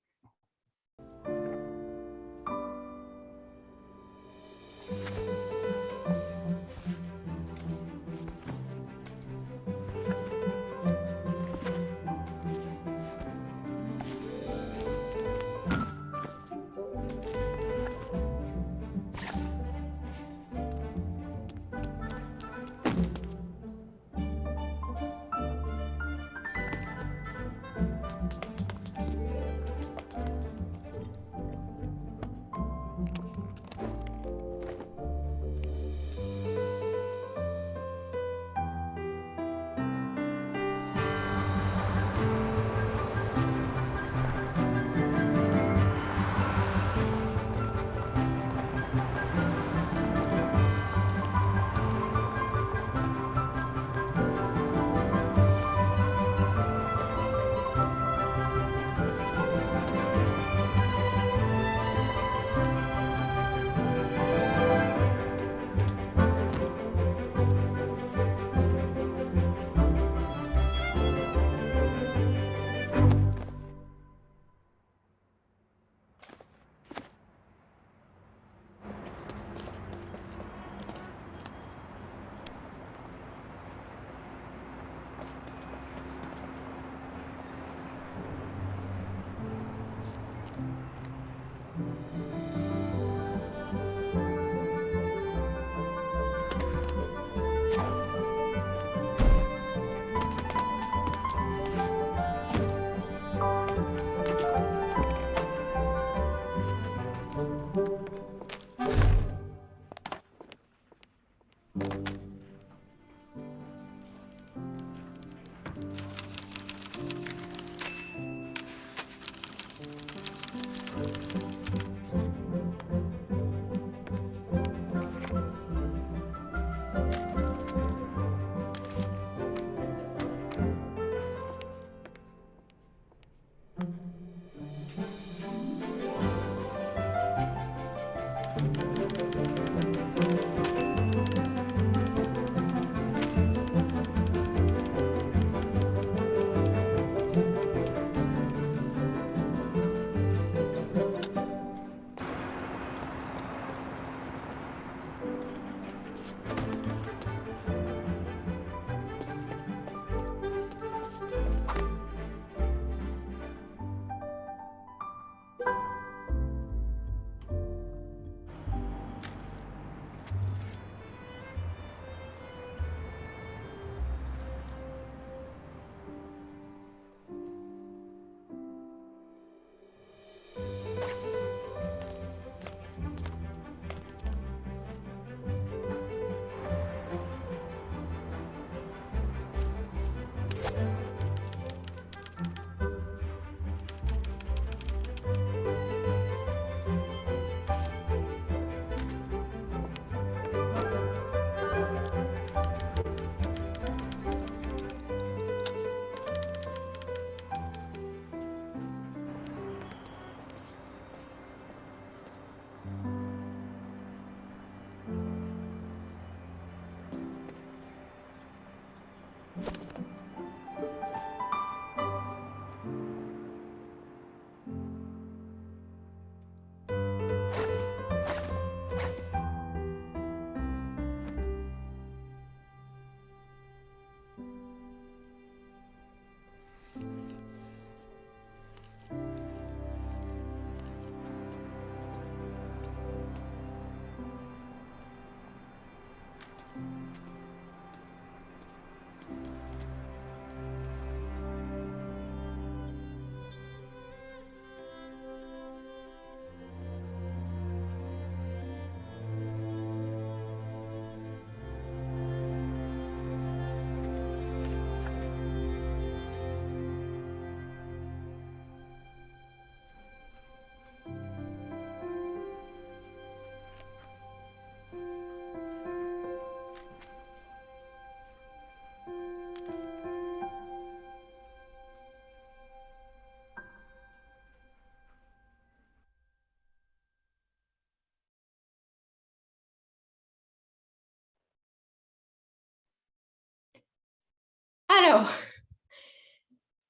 Alors,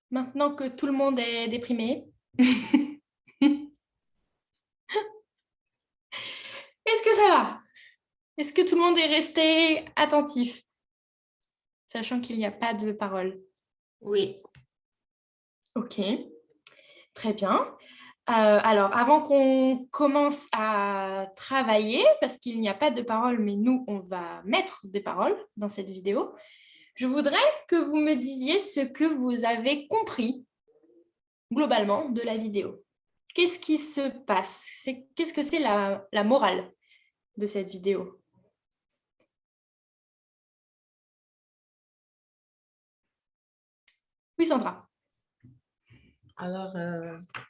maintenant que tout le monde est déprimé, est-ce que ça va? Est-ce que tout le monde est resté attentif, sachant qu'il n'y a pas de parole? Oui. Ok, très bien. Alors, avant qu'on commence à travailler, parce qu'il n'y a pas de parole, mais nous, on va mettre des paroles dans cette vidéo, je voudrais que vous me disiez ce que vous avez compris globalement de la vidéo. Qu'est-ce qui se passe? Qu'est-ce que c'est la morale de cette vidéo? Oui, Sandra. Alors,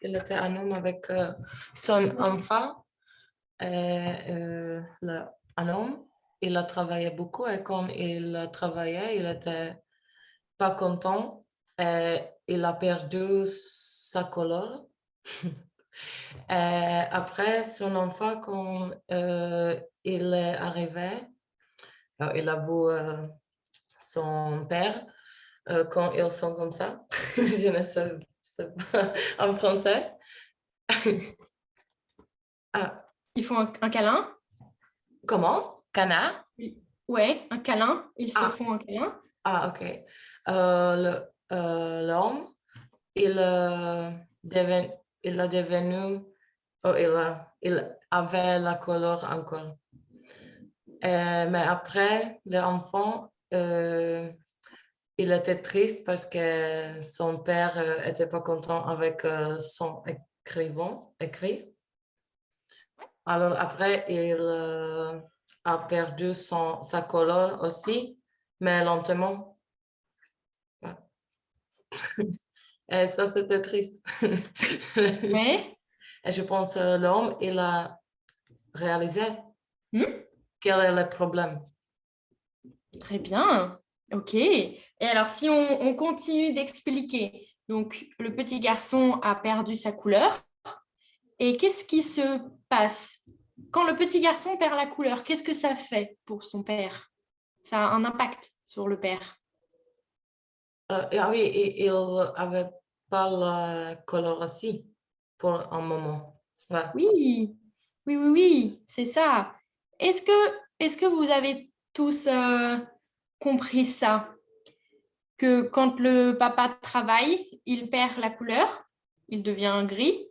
il était un homme avec son enfant. Un homme, il a travaillé beaucoup et quand il travaillait, il n'était pas content. Il a perdu sa couleur. Après, son enfant, quand il est arrivé, il a vu son père quand ils sont comme ça. Je ne sais pas en français. Ah, Ils font un câlin. comment? Canard? Ouais, un câlin. Ils se Ah. font un câlin. Ah, ok. L'homme, il, il a devenu, oh, il avait la couleur encore. Mais après, l'enfant, il était triste parce que son père n'était pas content avec son écrit. Alors après, il a perdu sa couleur aussi, mais lentement. Ouais. Et ça, c'était triste. Ouais. Et je pense que l'homme, il a réalisé quel est le problème. Très bien. OK. Et alors, si on continue d'expliquer, donc le petit garçon a perdu sa couleur. Et qu'est-ce qui se passe? Quand le petit garçon perd la couleur, qu'est-ce que ça fait pour son père? Ça a un impact sur le père. Ah oui, il n'avait pas la couleur aussi pour un moment. Ouais. Oui, oui, oui, oui, c'est ça. Est-ce que vous avez tous compris ça? Que quand le papa travaille, il perd la couleur, il devient gris.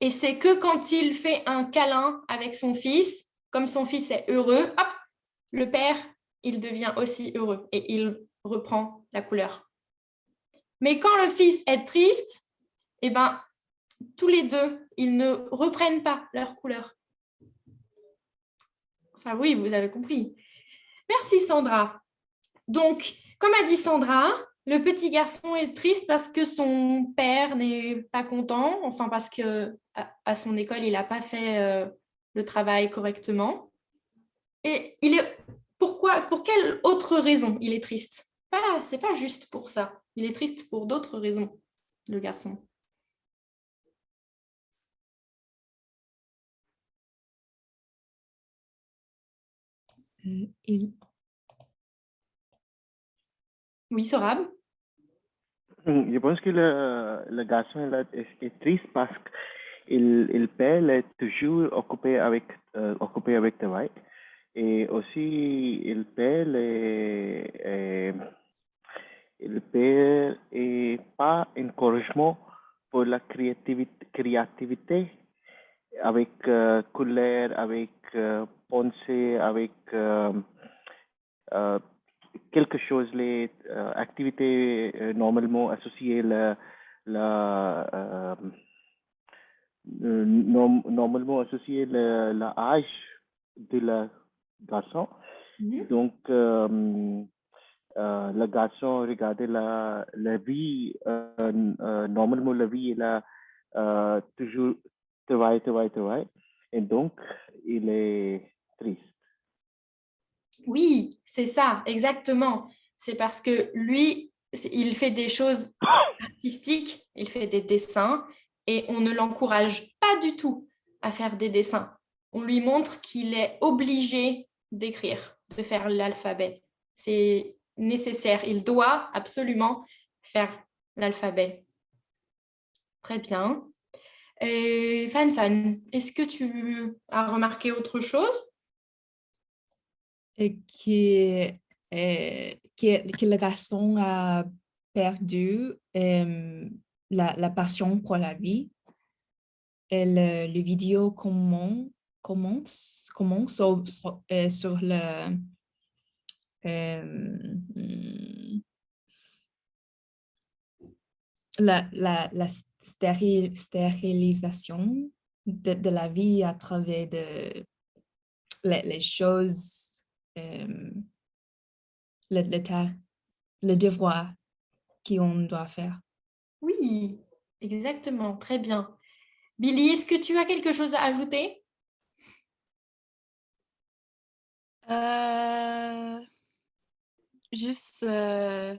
Et c'est que quand il fait un câlin avec son fils, comme son fils est heureux, hop, le père, il devient aussi heureux et il reprend la couleur. Mais quand le fils est triste, eh ben, tous les deux, ils ne reprennent pas leur couleur. Ça, oui, vous avez compris. Merci, Sandra. Donc, comme a dit Sandra, le petit garçon est triste parce que son père n'est pas content, enfin parce que à son école, il n'a pas fait le travail correctement. Et pour quelle autre raison il est triste? C'est pas juste pour ça. Il est triste pour d'autres raisons, le garçon. Oui, Sorab? Je pense que le garçon est triste parce qu'il père est toujours occupé avec le travail. Et aussi, il père est pas encouragement pour la créativité avec couleur, avec pensée, avec quelque chose, les activités normalement associées normalement associées l'âge de la garçon. Donc, le garçon regardait la vie, normalement la vie, il a toujours travail. Et donc, il est triste. Oui, c'est ça, exactement. C'est parce que lui, il fait des choses artistiques, il fait des dessins et on ne l'encourage pas du tout à faire des dessins. On lui montre qu'il est obligé d'écrire, de faire l'alphabet. C'est nécessaire. Il doit absolument faire l'alphabet. Très bien. Et Fan, est-ce que tu as remarqué autre chose? Et que le garçon a perdu la passion pour la vie. Et le vidéo commence sur la stérilisation de la vie à travers les choses, le devoir qu'on doit faire. Oui, exactement. Très bien. Billy, est-ce que tu as quelque chose à ajouter? Juste la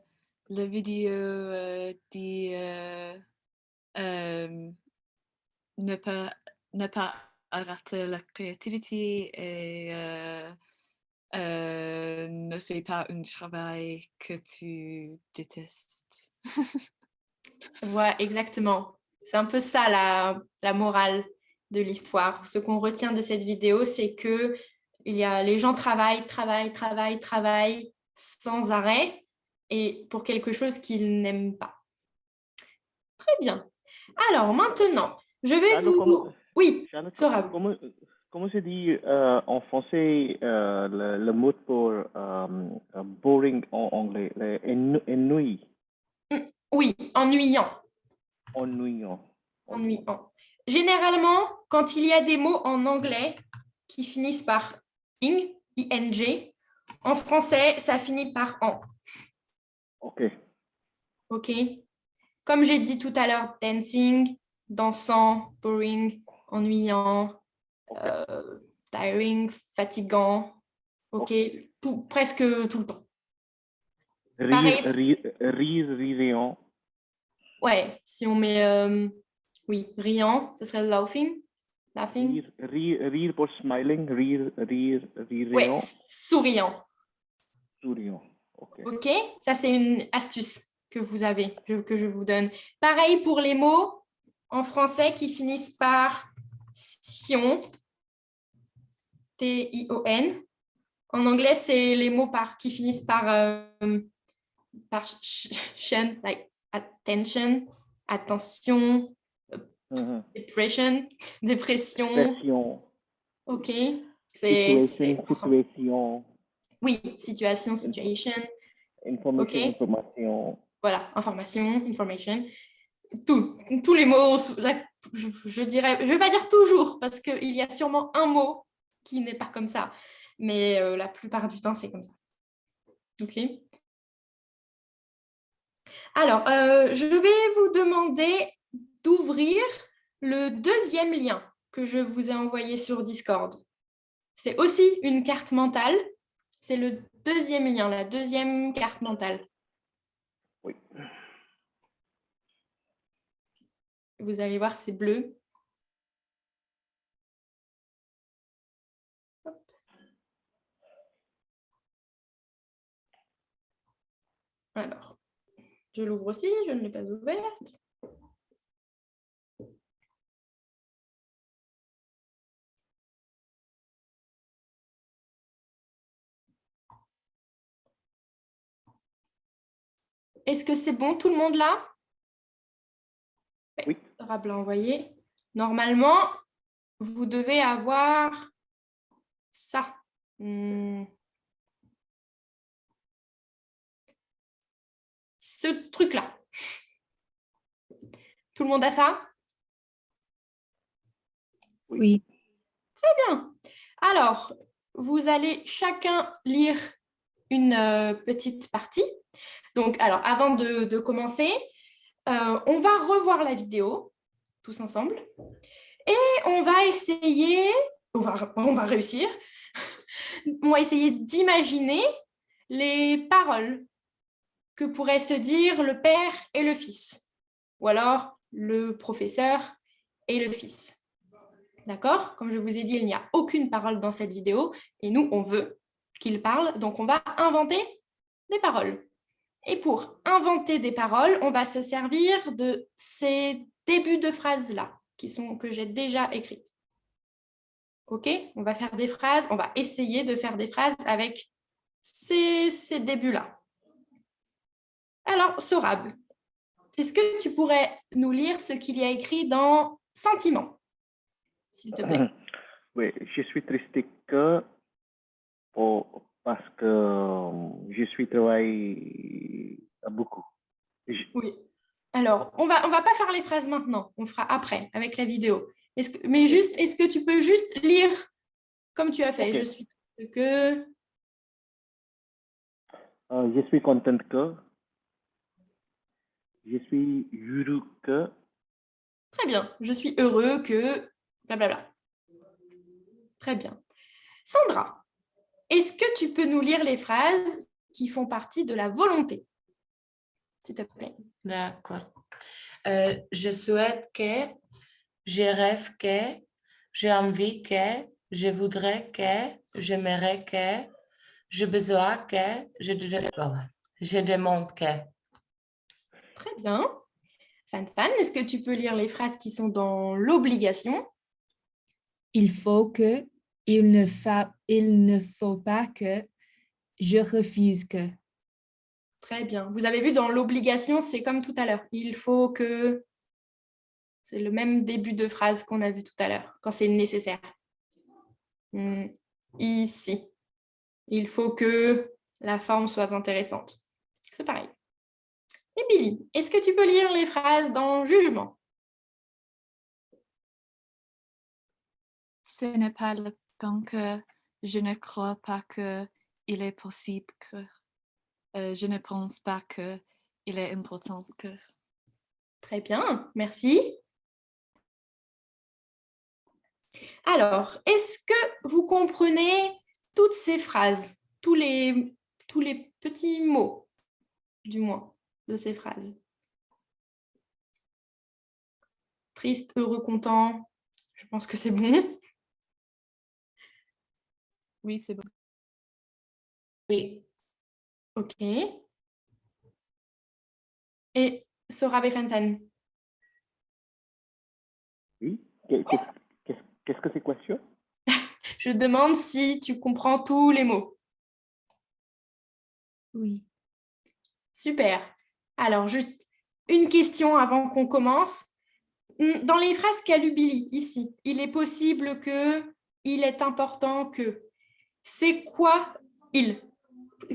vidéo dit ne pas arrêter la créativité et ne fais pas un travail que tu détestes. Ouais, exactement. C'est un peu ça la morale de l'histoire. Ce qu'on retient de cette vidéo, c'est que les gens travaillent sans arrêt et pour quelque chose qu'ils n'aiment pas. Très bien. Alors maintenant, je vais vous... Oui, Charlotte, Sorab. comment se dit en français le mot pour boring en anglais, ennui, Oui, ennuyant. ennuyant. Ennuyant. Généralement, quand il y a des mots en anglais qui finissent par ing, ing, en français, ça finit par en. Ok. OK? Comme j'ai dit tout à l'heure, dancing, dansant, boring, ennuyant, tiring, fatigant. OK? Presque tout le temps. Riant. Ouais, si on met, oui, riant, ce serait laughing. Rire pour smiling, Ouais, riant. souriant. Souriant. Ok. OK? Ça, c'est une astuce que vous avez, que je vous donne. Pareil pour les mots en français qui finissent par tion, T-I-O-N. En anglais, c'est les mots qui finissent par shun, like attention, attention, dépression. Expression. OK? Situation. Oui, situation, situation. Information, OK? information. Voilà, information, information. Tous les mots, je dirais, je ne vais pas dire toujours, parce qu'il y a sûrement un mot qui n'est pas comme ça, mais la plupart du temps, c'est comme ça. OK? Alors, je vais vous demander d'ouvrir le deuxième lien que je vous ai envoyé sur Discord. C'est aussi une carte mentale. C'est le deuxième lien, la deuxième carte mentale. Oui. Vous allez voir, c'est bleu. Hop. Alors, je l'ouvre aussi, je ne l'ai pas ouverte. Est-ce que c'est bon, tout le monde là? Oui. Sorab l'a envoyé. Normalement, vous devez avoir ça. Ce truc-là. Tout le monde a ça? Oui. Très bien. Alors, vous allez chacun lire une petite partie. Donc, alors, avant de commencer, on va revoir la vidéo tous ensemble et on va essayer, on va réussir, on va essayer d'imaginer les paroles que pourraient se dire le père et le fils, ou alors le professeur et le fils. D'accord? Comme je vous ai dit, il n'y a aucune parole dans cette vidéo et nous, on veut qu'il parle, donc on va inventer des paroles. Et pour inventer des paroles, on va se servir de ces débuts de phrases-là, que j'ai déjà écrites. OK? On va faire des phrases, on va essayer de faire des phrases avec ces débuts-là. Alors, Sorab, est-ce que tu pourrais nous lire ce qu'il y a écrit dans Sentiment, s'il te plaît? Oui, je suis triste parce que je suis travaillé beaucoup. Oui. Alors, on va pas faire les phrases maintenant, on fera après, avec la vidéo. Est-ce que tu peux juste lire comme tu as fait? Ok. Je suis que... Je suis content que. Je suis heureux que. Très bien. Je suis heureux que... Blablabla. Très bien. Sandra, est-ce que tu peux nous lire les phrases qui font partie de la volonté, s'il te plaît? D'accord. Je souhaite que, je rêve que, j'ai envie que, je voudrais que, j'aimerais que, j'ai besoin que, je demande que. Très bien. Fan, est-ce que tu peux lire les phrases qui sont dans l'obligation? Il faut que, il ne faut pas que, je refuse que. Très bien. Vous avez vu, dans l'obligation, c'est comme tout à l'heure. Il faut que... C'est le même début de phrase qu'on a vu tout à l'heure, quand c'est nécessaire. Ici. Il faut que la forme soit intéressante. C'est pareil. Et Billy, est-ce que tu peux lire les phrases dans Jugement? Ce n'est pas le peine que je ne crois pas qu'il est possible que je ne pense pas qu'il est important que. Très bien, merci. Alors, est-ce que vous comprenez toutes ces phrases, tous les petits mots, du moins, de ces phrases? Triste, heureux, content, je pense que c'est bon. Oui, c'est bon. Oui. Ok. Et Sorab et Fantan? Oui. Qu'est-ce que c'est question? Je demande si tu comprends tous les mots. Oui. Super. Alors, juste une question avant qu'on commence. Dans les phrases qu'a lu Billy, ici, il est possible que, il est important que. C'est quoi il?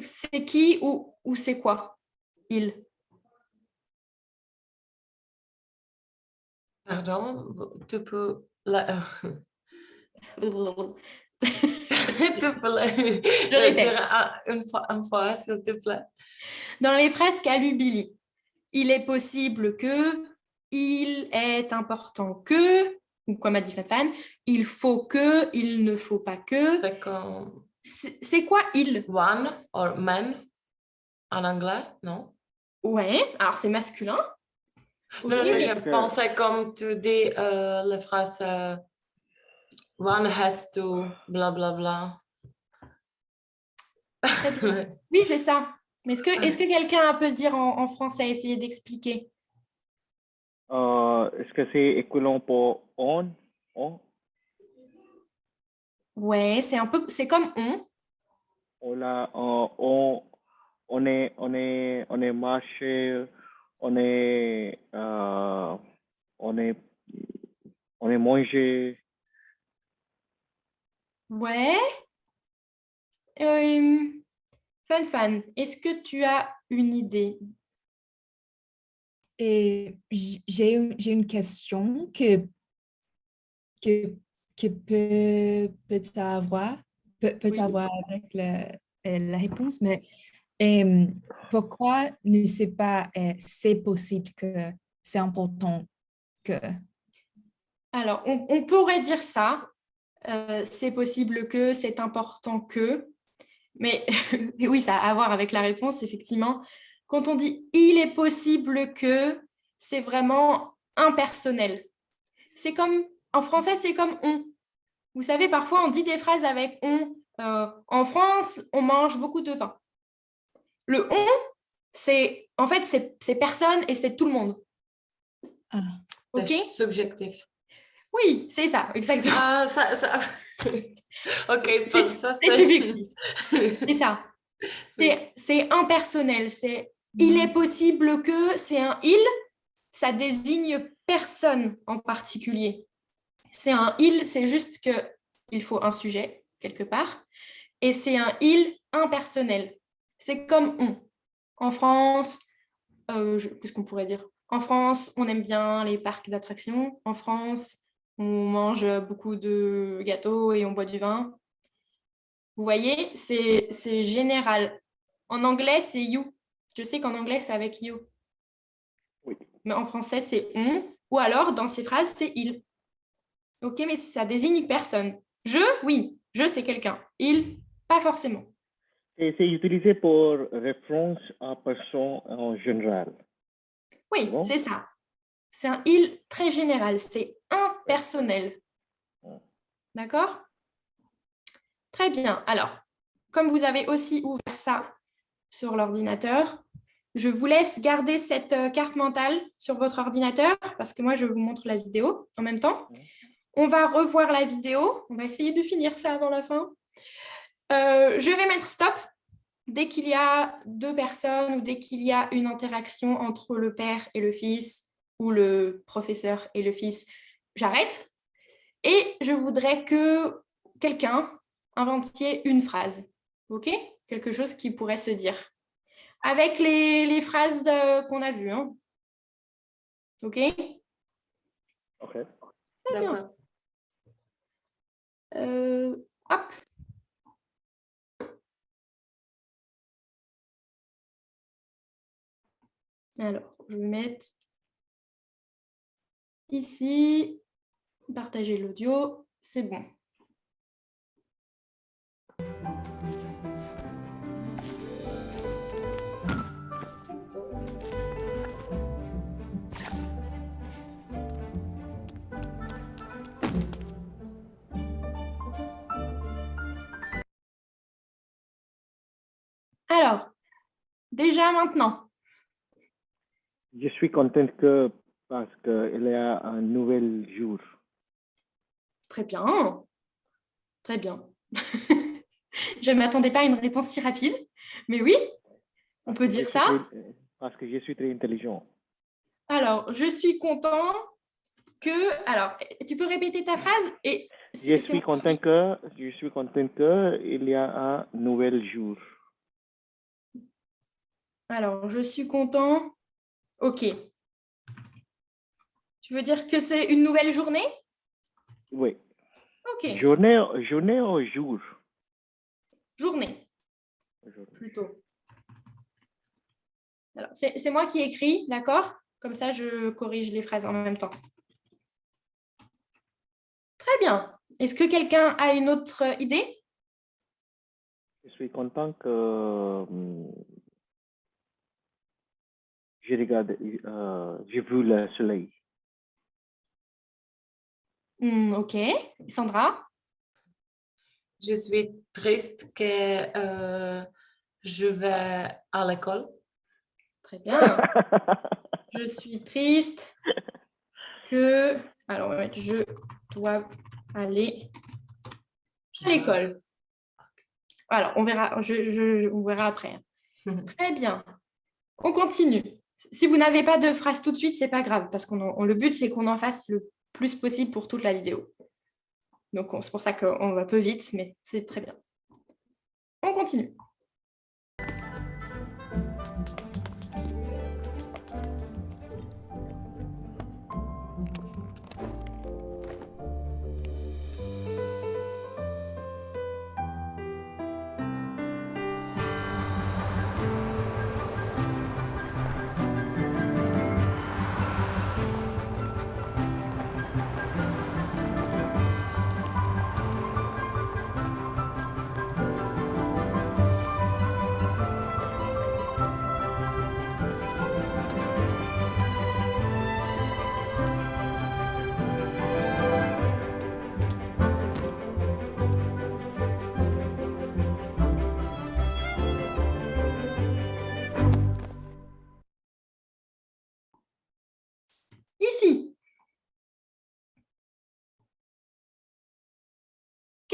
C'est qui ou c'est quoi il? Pardon, tu peux... tu peux Je le répète. dire une fois, s'il te plaît. Dans les phrases qu'a lu Billy, il est possible que, il est important que, ou comme a dit Fan, il faut que, il ne faut pas que. C'est comme C'est quoi il? one or man en anglais, non? Ouais, alors c'est masculin. Ok, Non, mais- je pensais comme tu dis la phrase one has to bla bla bla. Très bien. Oui, c'est ça. Mais est-ce que quelqu'un peut le dire en français, essayer d'expliquer? Est-ce que c'est équivalent pour on? Ouais, c'est comme on. Là, on est marché, on est, on est, on est mangé. Ouais. Fan, est-ce que tu as une idée? Et j'ai une question que, que peut avoir, peut Oui. avoir avec la réponse, mais pourquoi ne c'est pas c'est possible que c'est important que. Alors, on pourrait dire ça. C'est possible que, c'est important que. Mais oui, ça a à voir avec la réponse, effectivement. Quand on dit il est possible que, c'est vraiment impersonnel. C'est comme, en français, c'est comme on. Vous savez, parfois, on dit des phrases avec on. En France, on mange beaucoup de pain. Le on, c'est en fait, c'est personne et c'est tout le monde. Ah. OK? C'est subjectif. Oui, c'est ça, exactement. Ah, ça... Ok, parce que ça, C'est subjectif. C'est ça. C'est impersonnel. Il est possible que c'est un il, ça désigne personne en particulier. C'est un il, c'est juste que il faut un sujet quelque part. Et c'est un il impersonnel. C'est comme on. En France, qu'est-ce qu'on pourrait dire? En France, on aime bien les parcs d'attractions. En France, on mange beaucoup de gâteaux et on boit du vin. Vous voyez, c'est général. En anglais, c'est you. Je sais qu'en anglais, c'est avec you. Oui. Mais en français, c'est on. Ou alors, dans ces phrases, c'est il. OK, mais ça désigne personne. Je, oui. Je, c'est quelqu'un. Il, pas forcément. Et c'est utilisé pour référence à personne en général. Oui, Bon. c'est ça. C'est un il très général. C'est impersonnel. D'accord? Très bien. Alors, comme vous avez aussi ouvert ça sur l'ordinateur, je vous laisse garder cette carte mentale sur votre ordinateur parce que moi, je vous montre la vidéo en même temps. On va revoir la vidéo. On va essayer de finir ça avant la fin. Je vais mettre stop dès qu'il y a deux personnes ou dès qu'il y a une interaction entre le père et le fils ou le professeur et le fils. J'arrête. Et je voudrais que quelqu'un inventiez une phrase. OK? Quelque chose qui pourrait se dire. Avec les phrases qu'on a vues. Hein. OK? Ok. Très bien. D'accord. Hop. Alors, je vais mettre ici, partager l'audio, c'est bon. Alors, déjà maintenant. Je suis contente que parce qu'il y a un nouvel jour. Très bien. Très bien. Je ne m'attendais pas à une réponse si rapide, mais oui, on peut dire ça. Parce que je suis très intelligent. Alors, je suis content que... Alors, tu peux répéter ta phrase et... Je suis content qu'il y a un nouvel jour. Alors, je suis content. OK. Tu veux dire que c'est une nouvelle journée? Oui. OK. Journée ou jour? Journée, plutôt. Alors, c'est moi qui écris, d'accord? Comme ça, je corrige les phrases en même temps. Très bien. Est-ce que quelqu'un a une autre idée? Je suis content que je regarde, j'ai vu le soleil. OK. Sandra? Je suis triste que je vais à l'école. Très bien. Je suis triste que... Alors, je dois aller à l'école. Alors, on verra, on verra après. Très bien. On continue. Si vous n'avez pas de phrase tout de suite, c'est pas grave, parce que le but, c'est qu'on en fasse le plus possible pour toute la vidéo. Donc, c'est pour ça qu'on va peu vite, mais c'est très bien. On continue.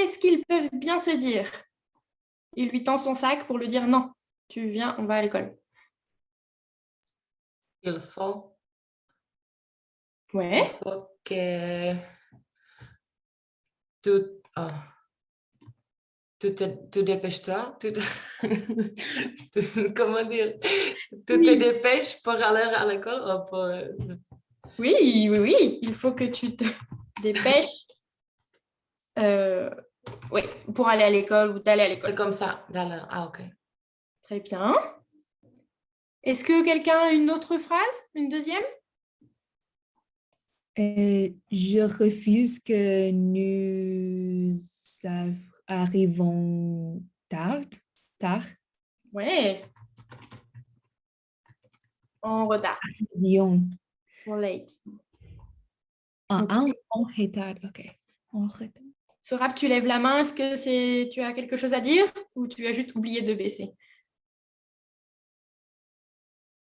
qu'est-ce qu'ils peuvent bien se dire? Il lui tend son sac pour lui dire non, tu viens, on va à l'école. Il faut, il Ouais. faut que tu, oh, tu dépêches-toi. Comment dire? Tu te Oui. dépêches pour aller à l'école ou pour... Oui, oui, oui, il faut que tu te dépêches oui, pour aller à l'école ou d'aller à C'est l'école. comme ça. Ah, ok. Très bien. Est-ce que quelqu'un a une autre phrase? Une deuxième? Je refuse que nous arrivons tard. Ouais. En retard. Arrivions. En late. En Ok. retard, ok. En retard. Sorab, tu lèves la main. Est-ce que tu as quelque chose à dire ou tu as juste oublié de baisser?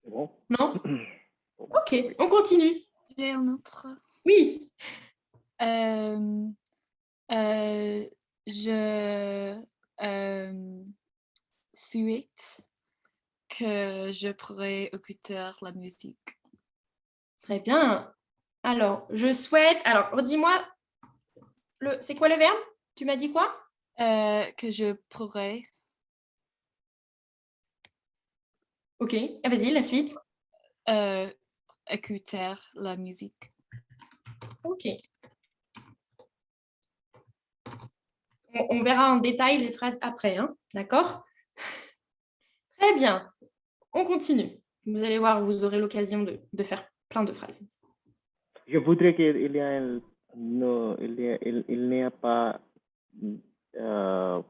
C'est bon? Non? Ok, on continue. J'ai un autre. Oui. Euh, je souhaite que je pourrais écouter la musique. Très bien. Alors, je souhaite... Alors, redis-moi, c'est quoi le verbe? Tu m'as dit quoi? Que je pourrais Ok, ah, vas-y, la suite. écouter la musique. Ok. On verra en détail les phrases après, hein? D'accord? Très bien. On continue. Vous allez voir, vous aurez l'occasion de faire plein de phrases. Je voudrais qu'il y ait il n'y a pas, euh,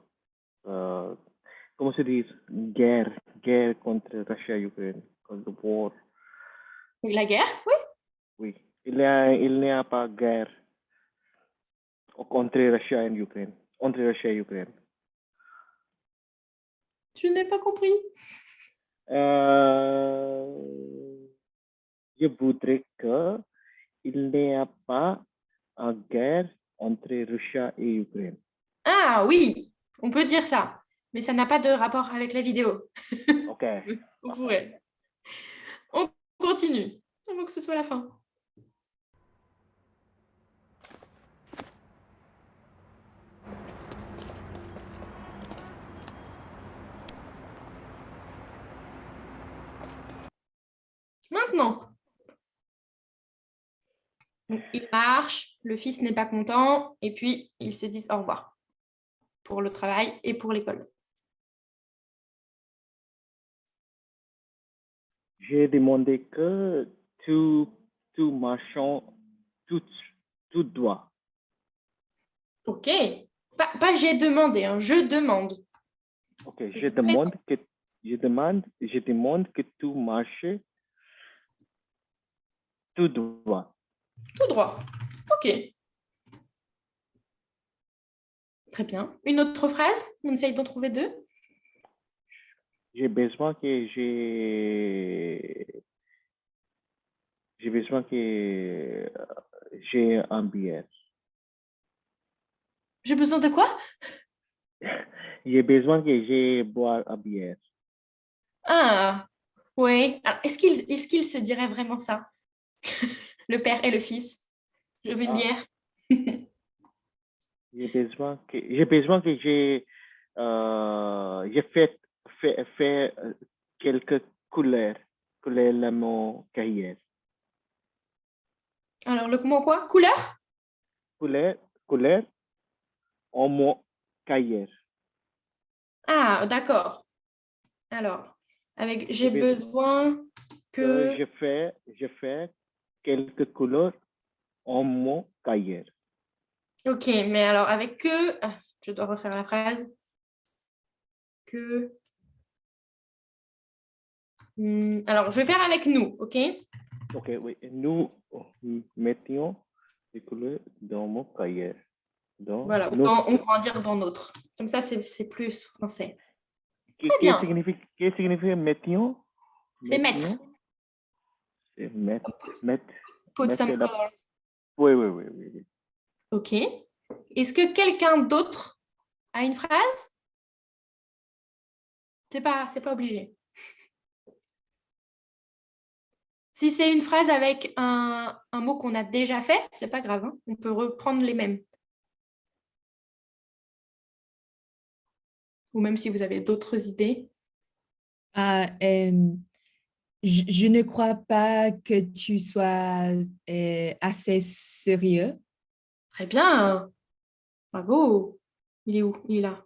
comment se dit, guerre contre Russie et Ukraine, contre the war. Oui, la guerre, oui. Oui, il n'y a pas guerre contre Russie et Ukraine, entre Russie et Ukraine. Je n'ai pas compris. Je voudrais qu'il n'y a pas une guerre entre Russie et Ukraine. Ah oui, on peut dire ça. Mais ça n'a pas de rapport avec la vidéo. Ok. On pourrait. On continue. Avant que ce soit la fin. Maintenant, il marche, le fils n'est pas content, et puis ils se disent au revoir pour le travail et pour l'école. J'ai demandé que tout marchons tout droit. Ok. Pas j'ai demandé, hein, je demande. Ok, je demande que tout marche tout droit. Tout droit. Ok. Très bien. Une autre phrase? On essaye d'en trouver deux. J'ai besoin que j'ai un billet. J'ai besoin de quoi? J'ai besoin que j'ai boire un billet. Ah, oui. Alors, est-ce qu'il se dirait vraiment ça? Le père et le fils. Je veux une bière. J'ai besoin que j'ai fait quelques couleurs dans mon carrière. Alors, le mot quoi? Couleur? Couleur en mon carrière. Ah, d'accord. Alors, avec j'ai besoin que... Je fais quelques couleurs en mon carrière. Ok, mais alors avec que... Ah, je dois refaire la phrase. Que... alors, je vais faire avec nous, ok? Ok, oui. Nous mettions des couleurs dans mon carrière. Voilà, on va en dire dans notre. Comme ça, c'est plus français. Très bien. Qu'est-ce que signifie mettions? C'est mettre. C'est mettre. Put some Mettre colors. Oui. Ok. Est-ce que quelqu'un d'autre a une phrase? C'est pas obligé. Si c'est une phrase avec un mot qu'on a déjà fait, c'est pas grave, hein. On peut reprendre les mêmes. Ou même si vous avez d'autres idées. Ah, je ne crois pas que tu sois assez sérieux. Très bien. Bravo. Il est où? Il est là.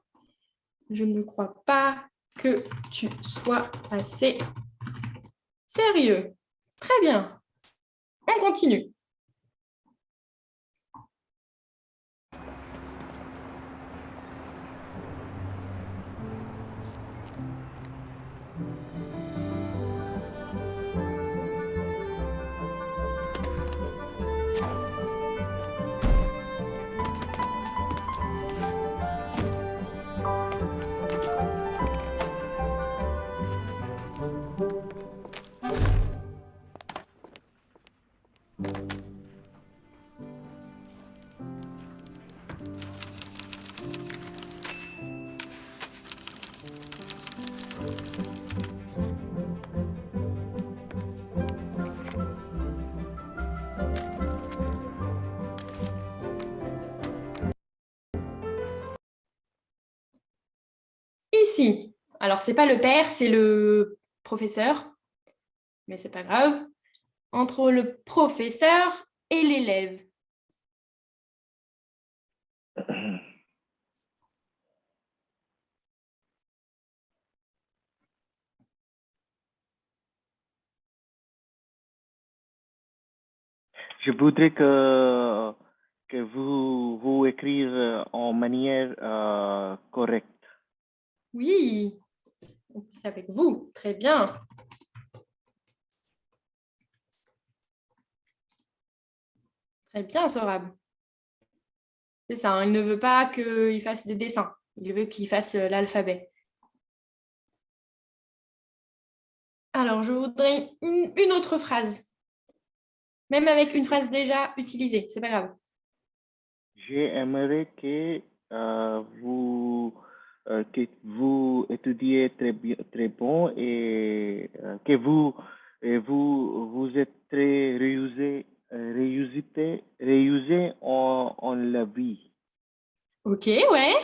Je ne crois pas que tu sois assez sérieux. Très bien. On continue. Ici, alors c'est pas le père, c'est le professeur, mais c'est pas grave. Entre le professeur et l'élève. Je voudrais que vous écrivez en manière correcte. Oui, c'est avec vous. Très bien. Très bien, Sorab. C'est ça, hein, il ne veut pas qu'il fasse des dessins. Il veut qu'il fasse l'alphabet. Alors, je voudrais une autre phrase. Même avec une phrase déjà utilisée, c'est pas grave. J'aimerais que vous étudiez très bon et que vous êtes très réussi en la vie. Ok, ouais.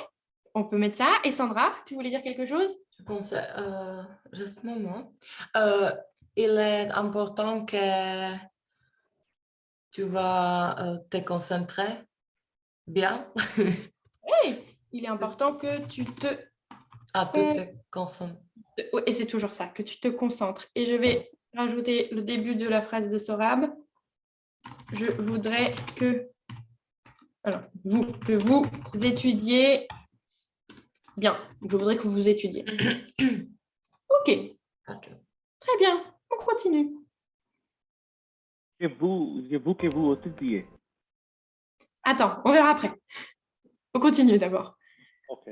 On peut mettre ça. Et Sandra, tu voulais dire quelque chose? Je pense, juste un moment. Il est important que tu vas te concentrer bien. Oui, il est important que tu te... Tu te concentres. Oui, et c'est toujours ça, que tu te concentres. Et je vais rajouter le début de la phrase de Sorab. Je voudrais que... Alors, que vous étudiez bien. Je voudrais que vous étudiez. Ok, très bien. On continue. C'est vous que vous étudiez. Attends, on verra après. On continue d'abord. Ok.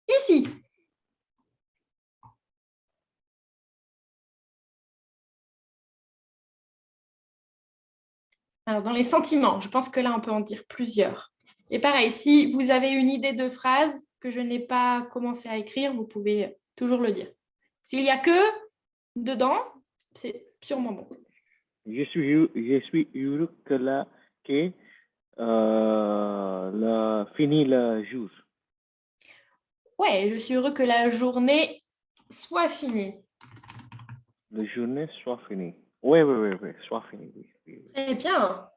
Ici. Alors, dans les sentiments, je pense que là, on peut en dire plusieurs. Et pareil, si vous avez une idée de phrase que je n'ai pas commencé à écrire, vous pouvez toujours le dire. S'il n'y a que dedans, c'est sûrement bon. Je suis heureux que fini le jour. Ouais, je suis heureux que la journée soit finie. La journée soit finie. Oui, soit finie. Oui. Très bien.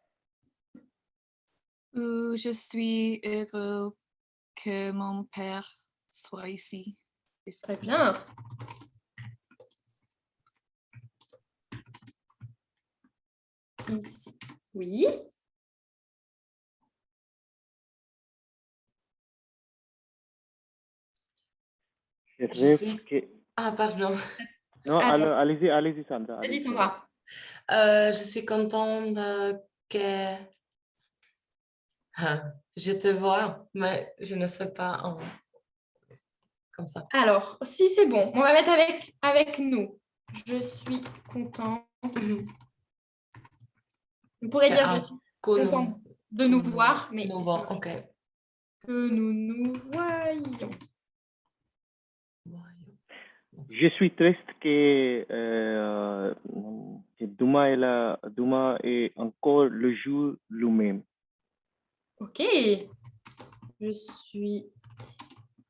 Ou je suis heureux que mon père soit ici. Très bien. Ici. Oui. Je Je rêve suis... que... Ah, pardon. Non, Attends. allez-y, Sandra. Vas-y, allez-y. Sandra. Je suis contente que je te vois, mais je ne sais pas comme ça. Alors, si c'est bon, on va mettre avec nous. Je suis content. On pourrait dire je suis content de nous voir, mais Nous ça voir, marche ok. pas. Que nous nous voyons. Je suis triste que demain est encore le jour lui-même. Ok. Je suis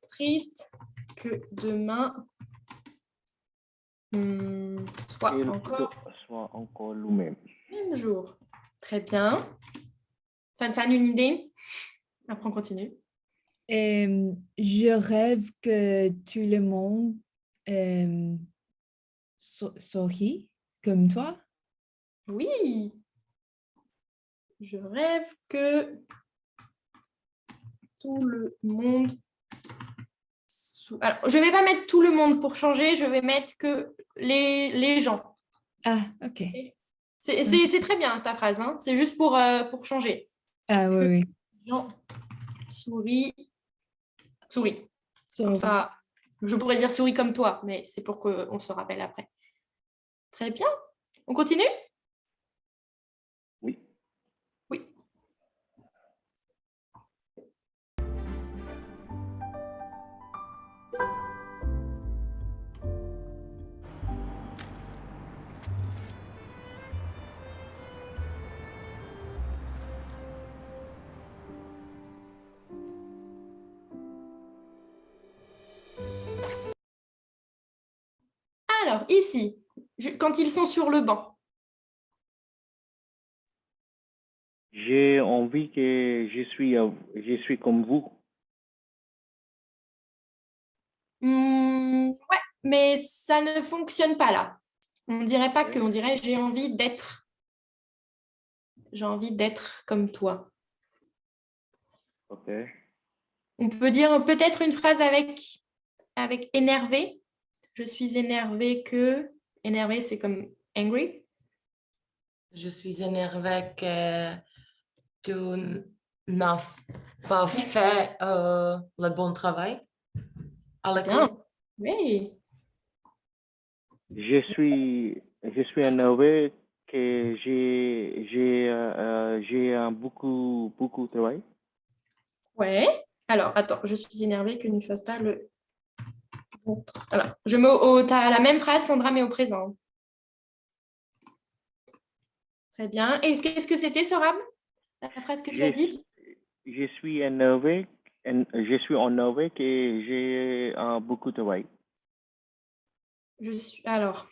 triste que demain soit Il encore soit encore lui-même. le même jour. Très bien. Fan, une idée? Après, on continue. Je rêve que tout le monde sourit comme toi. Oui. Je rêve que tout le monde... Alors, je ne vais pas mettre tout le monde pour changer, je vais mettre que les gens. Ah, ok. C'est très bien ta phrase, hein. C'est juste pour changer. Ah, Que oui, oui. les gens souris. Comme Souris. ça, je pourrais dire souris comme toi, mais c'est pour qu'on se rappelle après. Très bien. On continue? Oui. Oui. Alors, ici, quand ils sont sur le banc. J'ai envie que je suis comme vous. Ouais, mais ça ne fonctionne pas là. On dirait pas que, on dirait j'ai envie d'être. J'ai envie d'être comme toi. Ok. On peut dire peut-être une phrase avec énervé. Je suis énervé que. Énervé, c'est comme angry. Je suis énervée que tu n'as pas fait le bon travail à l'école. Bien. Oui. Je suis énervé que j'ai beaucoup de travail. Ouais. Alors, attends, je suis énervée que ne fasse pas le. Alors, je mets t'as la même phrase, Sandra, mais au présent. Très bien. Et qu'est-ce que c'était, Sorab? La phrase que tu as dite? Je suis énervé que j'ai beaucoup de travail. Alors,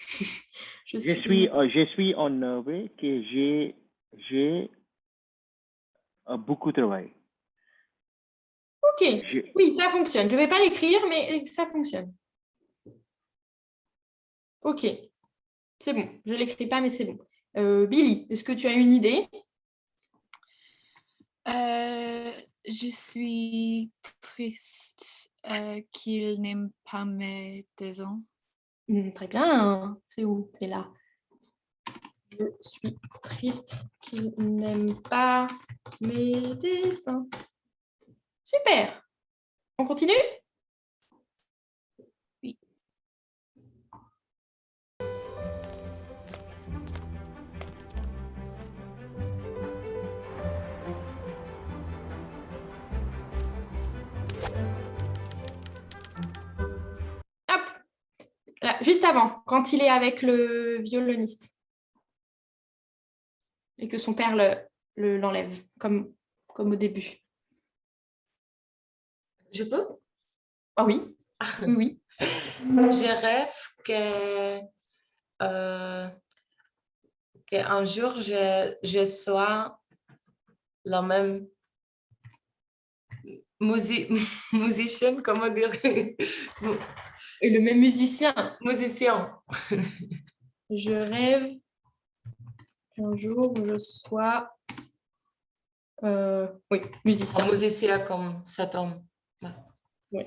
Je suis énervé que j'ai beaucoup de travail. Ok, oui, ça fonctionne. Je ne vais pas l'écrire, mais ça fonctionne. Ok, c'est bon. Je ne l'écris pas, mais c'est bon. Billy, est-ce que tu as une idée? Je suis triste qu'il n'aime pas mes dessins. Très bien. C'est où? C'est là. Je suis triste qu'il n'aime pas mes dessins. Super. On continue? Oui. Hop. Là, juste avant, quand il est avec le violoniste et que son père l'enlève, comme au début. Je peux? Ah oui, oui. Je rêve qu'un jour, je sois la même musicienne, comment dire? Et le même musicien. Musicien. Je rêve qu'un jour je sois oui, musicien. Un musicien comme cet homme. Oui.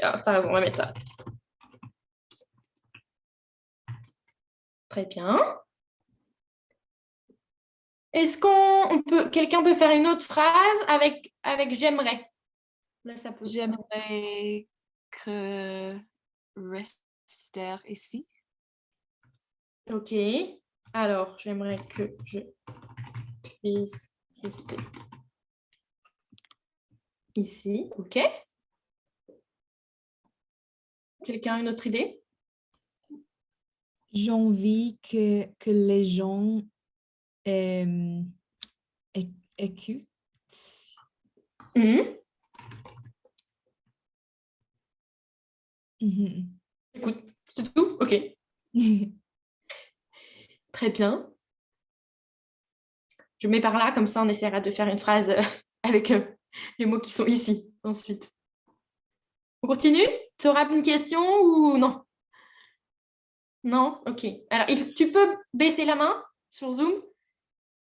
t'as raison, on va mettre ça. Très bien. Est-ce quelqu'un peut faire une autre phrase avec j'aimerais? Là, ça peut. J'aimerais que rester ici. Ok. Alors, j'aimerais que je puisse rester ici. Ok. Quelqu'un a une autre idée? J'ai envie que les gens écoutent. Mhm. Mhm. Écoute, c'est tout? Ok. Très bien. Je mets par là, comme ça on essaiera de faire une phrase avec les mots qui sont ici ensuite. On continue? Tu auras une question ou non? Non? Ok. Alors, tu peux baisser la main sur Zoom?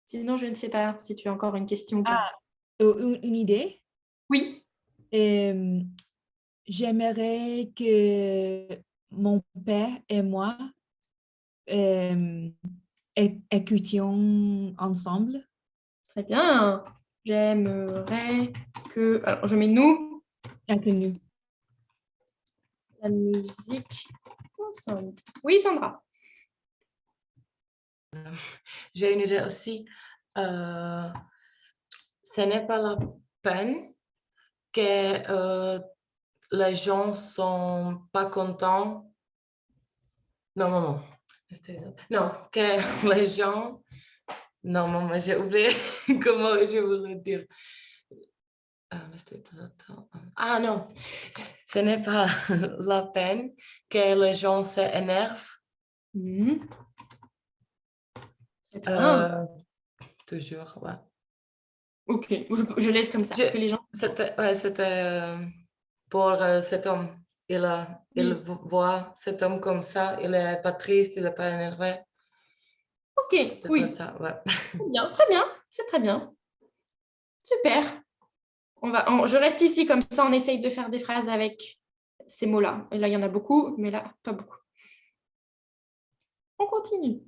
Sinon, je ne sais pas si tu as encore une question ou pas. Une idée? Oui. J'aimerais que mon père et moi écoutions ensemble. Très bien. J'aimerais que... Alors, je mets nous, Nous. la musique ensemble. Oui, Sandra. J'ai une idée aussi. Ce n'est pas la peine que les gens sont pas contents. Non, non. Non, que les gens... Non, maman, j'ai oublié comment je voulais dire. Ah non, ce n'est pas la peine que les gens s'énervent. Mhm. Très bien. Toujours, ouais. Ok, je laisse comme ça, que les gens... C'était pour cet homme. Il Oui. voit cet homme comme ça, il n'est pas triste, il n'est pas énervé. Ok, C'était pour oui. ça, ouais. Très bien, c'est très bien. Super. Je reste ici, comme ça on essaye de faire des phrases avec ces mots-là. Et là, il y en a beaucoup, mais là, pas beaucoup. On continue.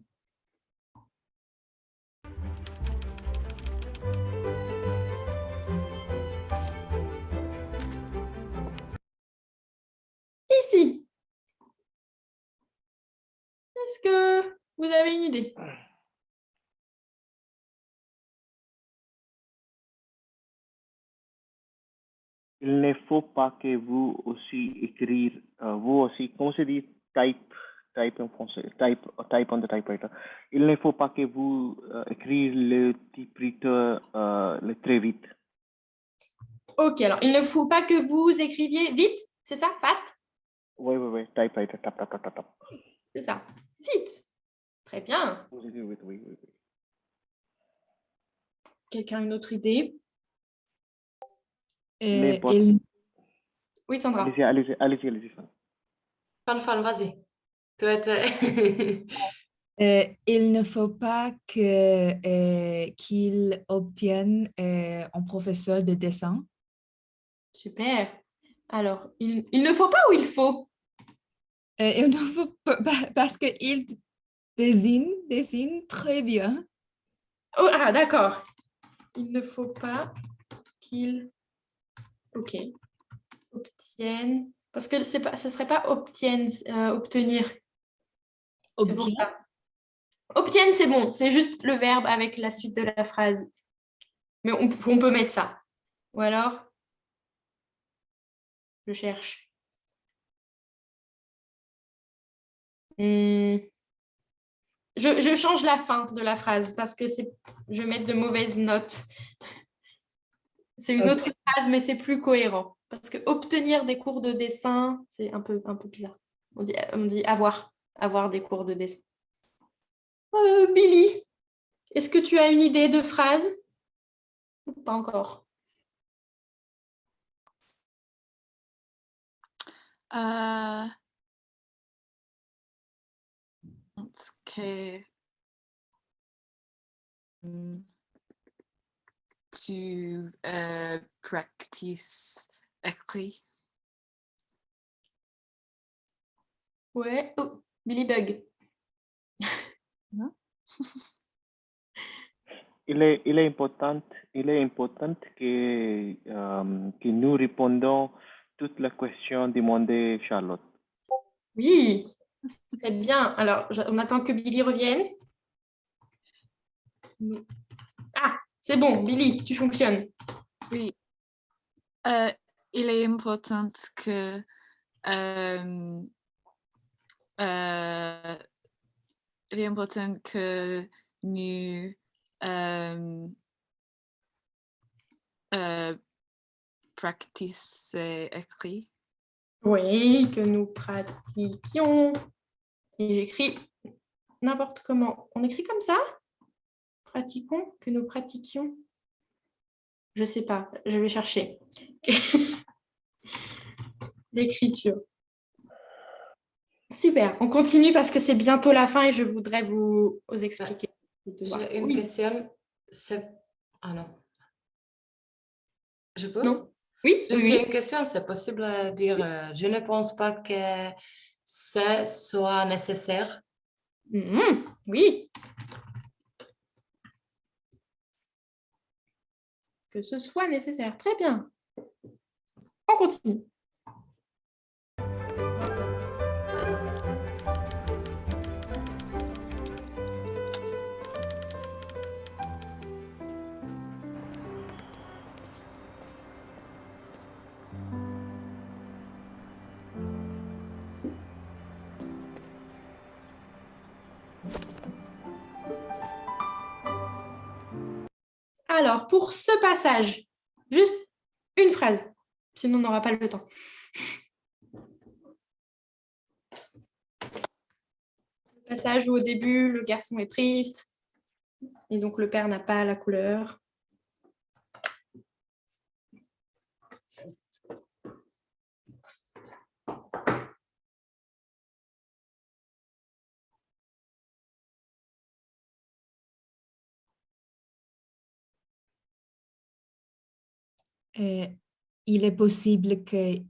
Ici. Est-ce que vous avez une idée? Il ne faut pas que vous aussi écrire, vous aussi, comment se dit type en français, type on the typewriter. Il ne faut pas que vous écrire le typewriter très vite. Ok, alors il ne faut pas que vous écriviez vite, c'est ça? Fast? Oui, typewriter, tap, tap, tap, tap, tap. C'est ça. Vite. Très bien. Vous écrivez vite, oui. Quelqu'un a une autre idée? Les boss. Oui, Sandra. Allez-y. Fan, vas-y. Tu étais... Il ne faut pas qu'il obtienne un professeur de dessin. Super. Alors, il ne faut pas ou il faut? Il ne faut pas, parce qu'il dessine très bien. Oh, ah, d'accord. Il ne faut pas qu'il... Ok. Obtienne. Parce que ce ne serait pas obtienne, obtenir. C'est pour ça. Obtienne, c'est bon. C'est juste le verbe avec la suite de la phrase. Mais on peut mettre ça. Ou alors, je cherche. Je change la fin de la phrase parce que je vais mettre de mauvaises notes. C'est une autre phrase, mais c'est plus cohérent. Parce que obtenir des cours de dessin, c'est un peu bizarre. On dit avoir des cours de dessin. Billy, est-ce que tu as une idée de phrase? Ou pas encore? Que tu practices écrit. Ouais. Oh, Billy Bug. Il est important que nous répondons toutes les questions demandées Charlotte. Oui, très bien. Alors, on attend que Billy revienne. Ah, c'est bon, Billy, tu fonctionnes. Oui. Il est important que il est important que nous practice écrit. Oui, que nous pratiquions. Et j'écris n'importe comment. On écrit comme ça? Pratiquons, que nous pratiquions. Je sais pas, je vais chercher. L'écriture. Super, on continue parce que c'est bientôt la fin et je voudrais vous expliquer. J'ai une question. Ah non. Je peux? Non. Oui, Juste oui. une question, c'est possible de dire je ne pense pas que ça soit nécessaire. Oui. Que ce soit nécessaire. Très bien. On continue. Alors, pour ce passage, juste une phrase, sinon on n'aura pas le temps. Le passage où au début, le garçon est triste, et donc le père n'a pas la couleur. Il est possible qu'il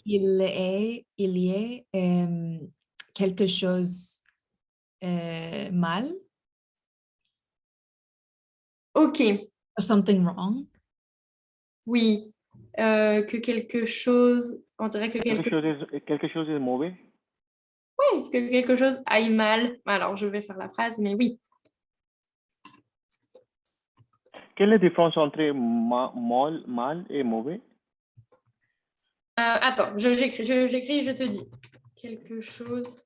y ait quelque chose mal, Ok, or something wrong. oui, que quelque chose, on dirait que Quelque chose est mauvais. oui, que quelque chose aille mal. Alors, je vais faire la phrase, mais oui. Quelle est la différence entre mal et mauvais? Attends, j'écris, je te dis. Quelque chose.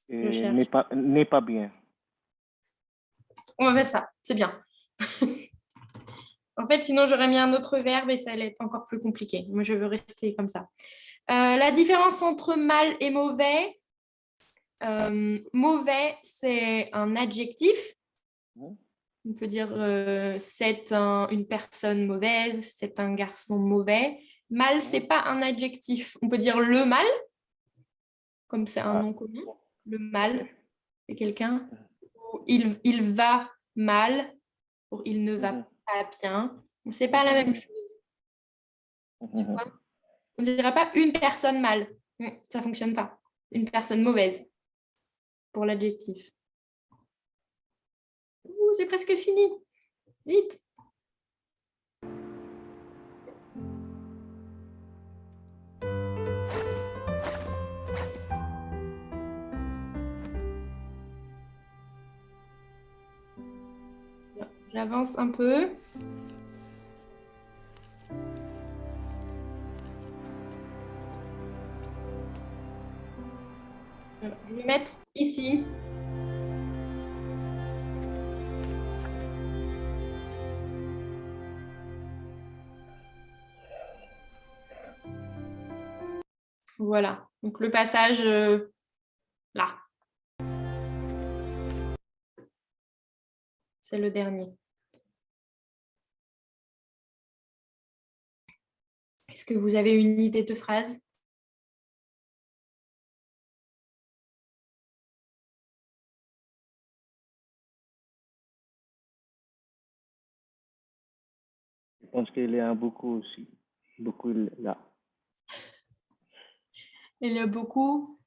N'est pas bien. On va faire ça, c'est bien. En fait, sinon, j'aurais mis un autre verbe et ça allait être encore plus compliqué. Moi, je veux rester comme ça. La différence entre mal et mauvais. Mauvais, c'est un adjectif. On peut dire c'est une personne mauvaise, c'est un garçon mauvais. Mal, c'est pas un adjectif. On peut dire le mal, comme c'est un nom commun. Le mal, c'est quelqu'un. Il va mal, pour il ne va pas bien. C'est pas la même chose. Tu vois? On ne dira pas une personne mal. Ça ne fonctionne pas. Une personne mauvaise pour l'adjectif. C'est presque fini. Vite. J'avance un peu. Alors, je vais mettre ici. Voilà. Donc le passage là. C'est le dernier. Est-ce que vous avez une idée de phrase? Je pense qu'il y a beaucoup aussi. beaucoup là. Il y a beaucoup.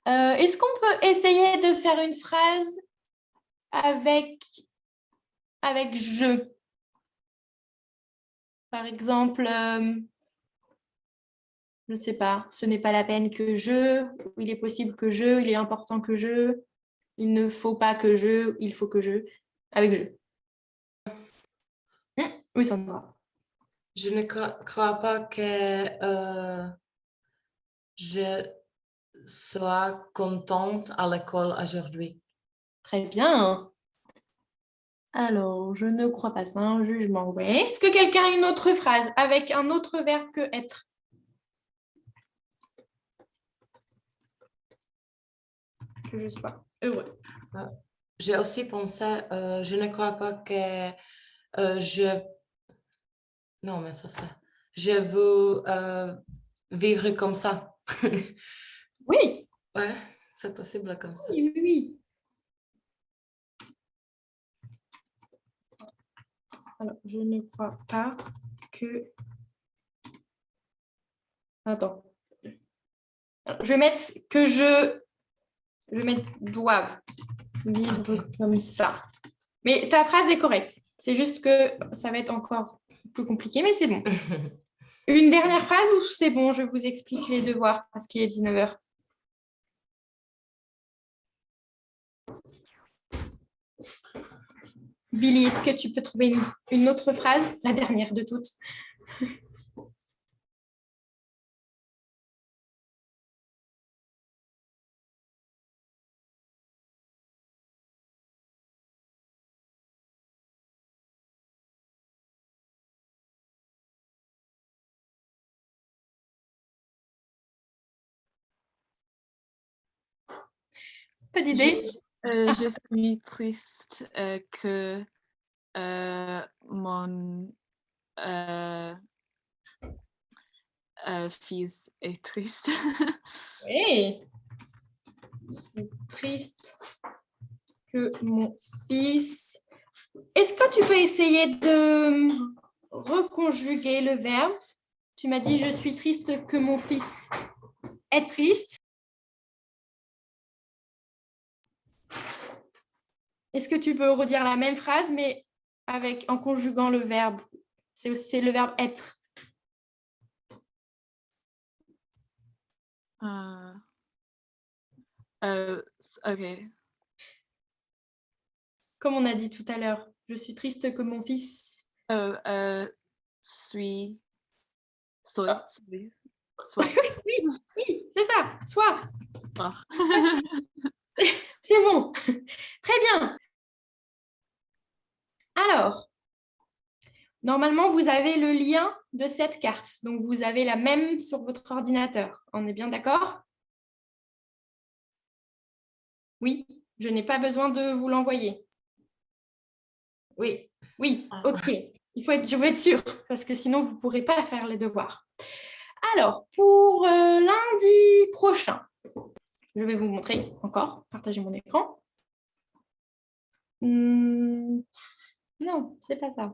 Est-ce qu'on peut essayer de faire une phrase avec je? Par exemple, je ne sais pas, ce n'est pas la peine que je, il est possible que je, il est important que je, il ne faut pas que je, il faut que je, avec je. Oui, Sandra. Je ne crois pas que je sois contente à l'école aujourd'hui. Très bien. Alors, je ne crois pas, c'est un jugement. Ouais. Est-ce que quelqu'un a une autre phrase avec un autre verbe que être? Que je sois heureux. J'ai aussi pensé, je ne crois pas que je... Non, mais ça c'est... Je veux vivre comme ça. Oui, Ouais, c'est possible comme ça. oui, oui, oui. Alors, je ne crois pas que... Attends. Alors, je vais mettre que je vais mettre doivent vivre Ok. comme ça. Mais ta phrase est correcte. C'est juste que ça va être encore plus compliqué, mais c'est bon. Une dernière phrase ou c'est bon, je vous explique les devoirs parce qu'il est 19h. Billy, est-ce que tu peux trouver une autre phrase, la dernière de toutes? Pas d'idée? Je suis triste que mon fils est triste. Oui. Je suis triste que mon fils... Est-ce que tu peux essayer de reconjuguer le verbe? Tu m'as dit, je suis triste que mon fils est triste. Est-ce que tu peux redire la même phrase, mais en conjuguant le verbe? C'est le verbe être. Ok. Comme on a dit tout à l'heure, je suis triste que mon fils... Suis. Ah. Soit. Oui, oui, c'est ça, soit. Ah. C'est bon. Très bien. Alors, normalement, vous avez le lien de cette carte. Donc, vous avez la même sur votre ordinateur. On est bien d'accord? Oui, je n'ai pas besoin de vous l'envoyer. Oui. Oui, ok. Je veux être sûre, parce que sinon, vous ne pourrez pas faire les devoirs. Alors, pour lundi prochain, je vais vous montrer encore, partager mon écran. Non, c'est pas ça.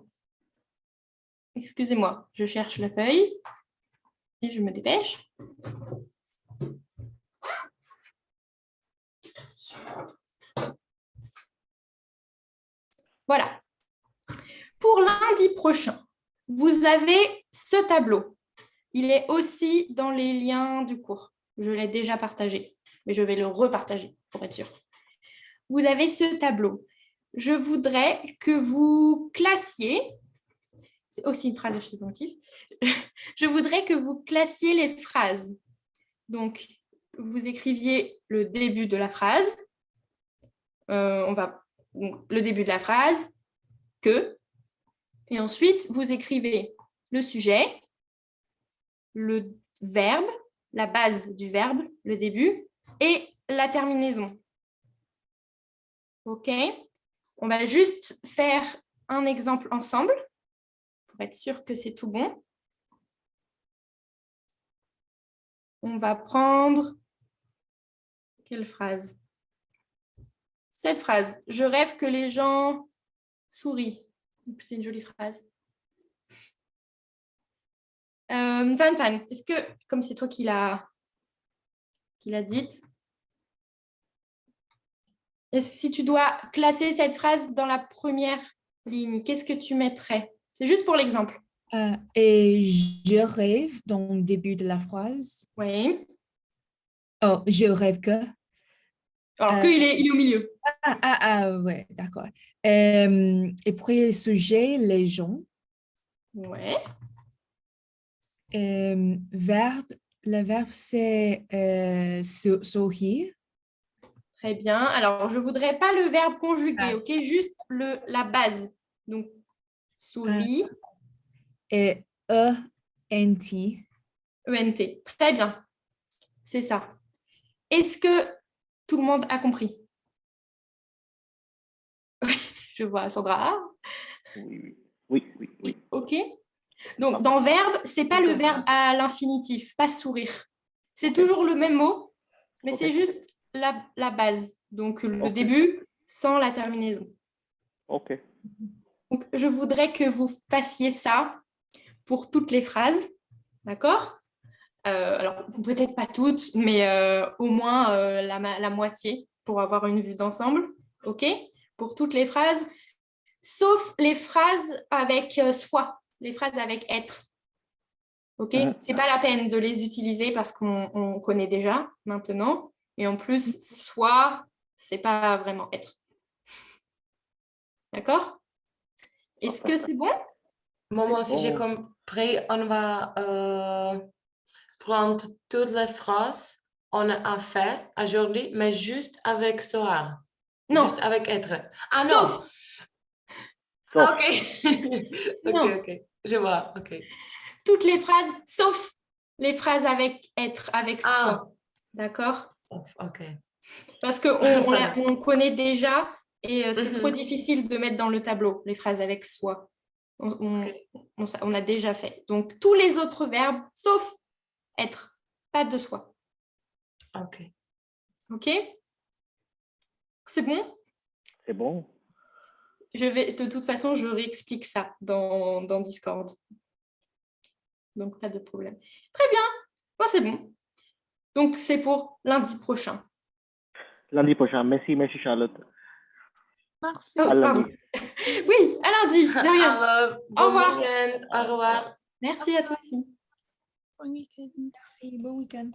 Excusez-moi, je cherche la feuille et je me dépêche. Voilà. Pour lundi prochain, vous avez ce tableau. Il est aussi dans les liens du cours. Je l'ai déjà partagé, mais je vais le repartager pour être sûr. Vous avez ce tableau. Je voudrais que vous classiez, c'est aussi une phrase subjonctive, je voudrais que vous classiez les phrases. Donc, vous écriviez le début de la phrase. Le début de la phrase, que, et ensuite, vous écrivez le sujet, le verbe, la base du verbe, le début, et la terminaison. OK? On va juste faire un exemple ensemble pour être sûr que c'est tout bon. On va prendre quelle phrase? Cette phrase. Je rêve que les gens sourient. C'est une jolie phrase. Fan Fan, est-ce que, comme c'est toi qui l'a dite, si tu dois classer cette phrase dans la première ligne, qu'est-ce que tu mettrais? C'est juste pour l'exemple. Et je rêve dans le début de la phrase. Oui. Oh, je rêve que. Alors qu'il est, il est au milieu. Ouais, d'accord. Et puis le sujet, les gens. Ouais. Verbe, le verbe, c'est sourire. Très bien. Alors, je ne voudrais pas le verbe conjugué, Ah. ok? Juste la base. Donc, souris, Et E-N-T. ENT. Très bien. C'est ça. Est-ce que tout le monde a compris? Je vois Sandra. Oui. Ok. Donc, dans verbe, c'est pas le verbe à l'infinitif, pas sourire. C'est toujours le même mot, mais c'est juste la base. Donc, le début sans la terminaison. Ok. Donc, je voudrais que vous fassiez ça pour toutes les phrases. D'accord? Alors, peut-être pas toutes, mais au moins la moitié pour avoir une vue d'ensemble. OK? Pour toutes les phrases, sauf les phrases avec soit, les phrases avec être. OK? C'est pas la peine de les utiliser parce qu'on connaît déjà maintenant. Et en plus, soit, c'est pas vraiment être. D'accord? Est-ce que c'est bon? Moi aussi, j'ai compris. On va prendre toutes les phrases on a fait aujourd'hui, mais juste avec sera. Non. Juste avec être. Ah non! Sauf. Ah, ok. Je vois, ok. Toutes les phrases, sauf les phrases avec être, avec soi. Ah. D'accord? Ok. Parce qu'on connaît déjà et c'est trop Mhm. difficile de mettre dans le tableau les phrases avec soi. On a déjà fait. Donc, tous les autres verbes, sauf être, pas de soi. Ok. OK? C'est bon? C'est bon. De toute façon, je réexplique ça dans Discord. Donc, pas de problème. Très bien. Moi, c'est bon. Donc, c'est pour lundi prochain. Lundi prochain. Merci Charlotte. Merci. Oh, À pardon. lundi. Oui, à lundi. De rien. Alors, Au bon revoir. week-end. Au revoir. Merci à toi aussi. Bon week-end. Merci, bon week-end.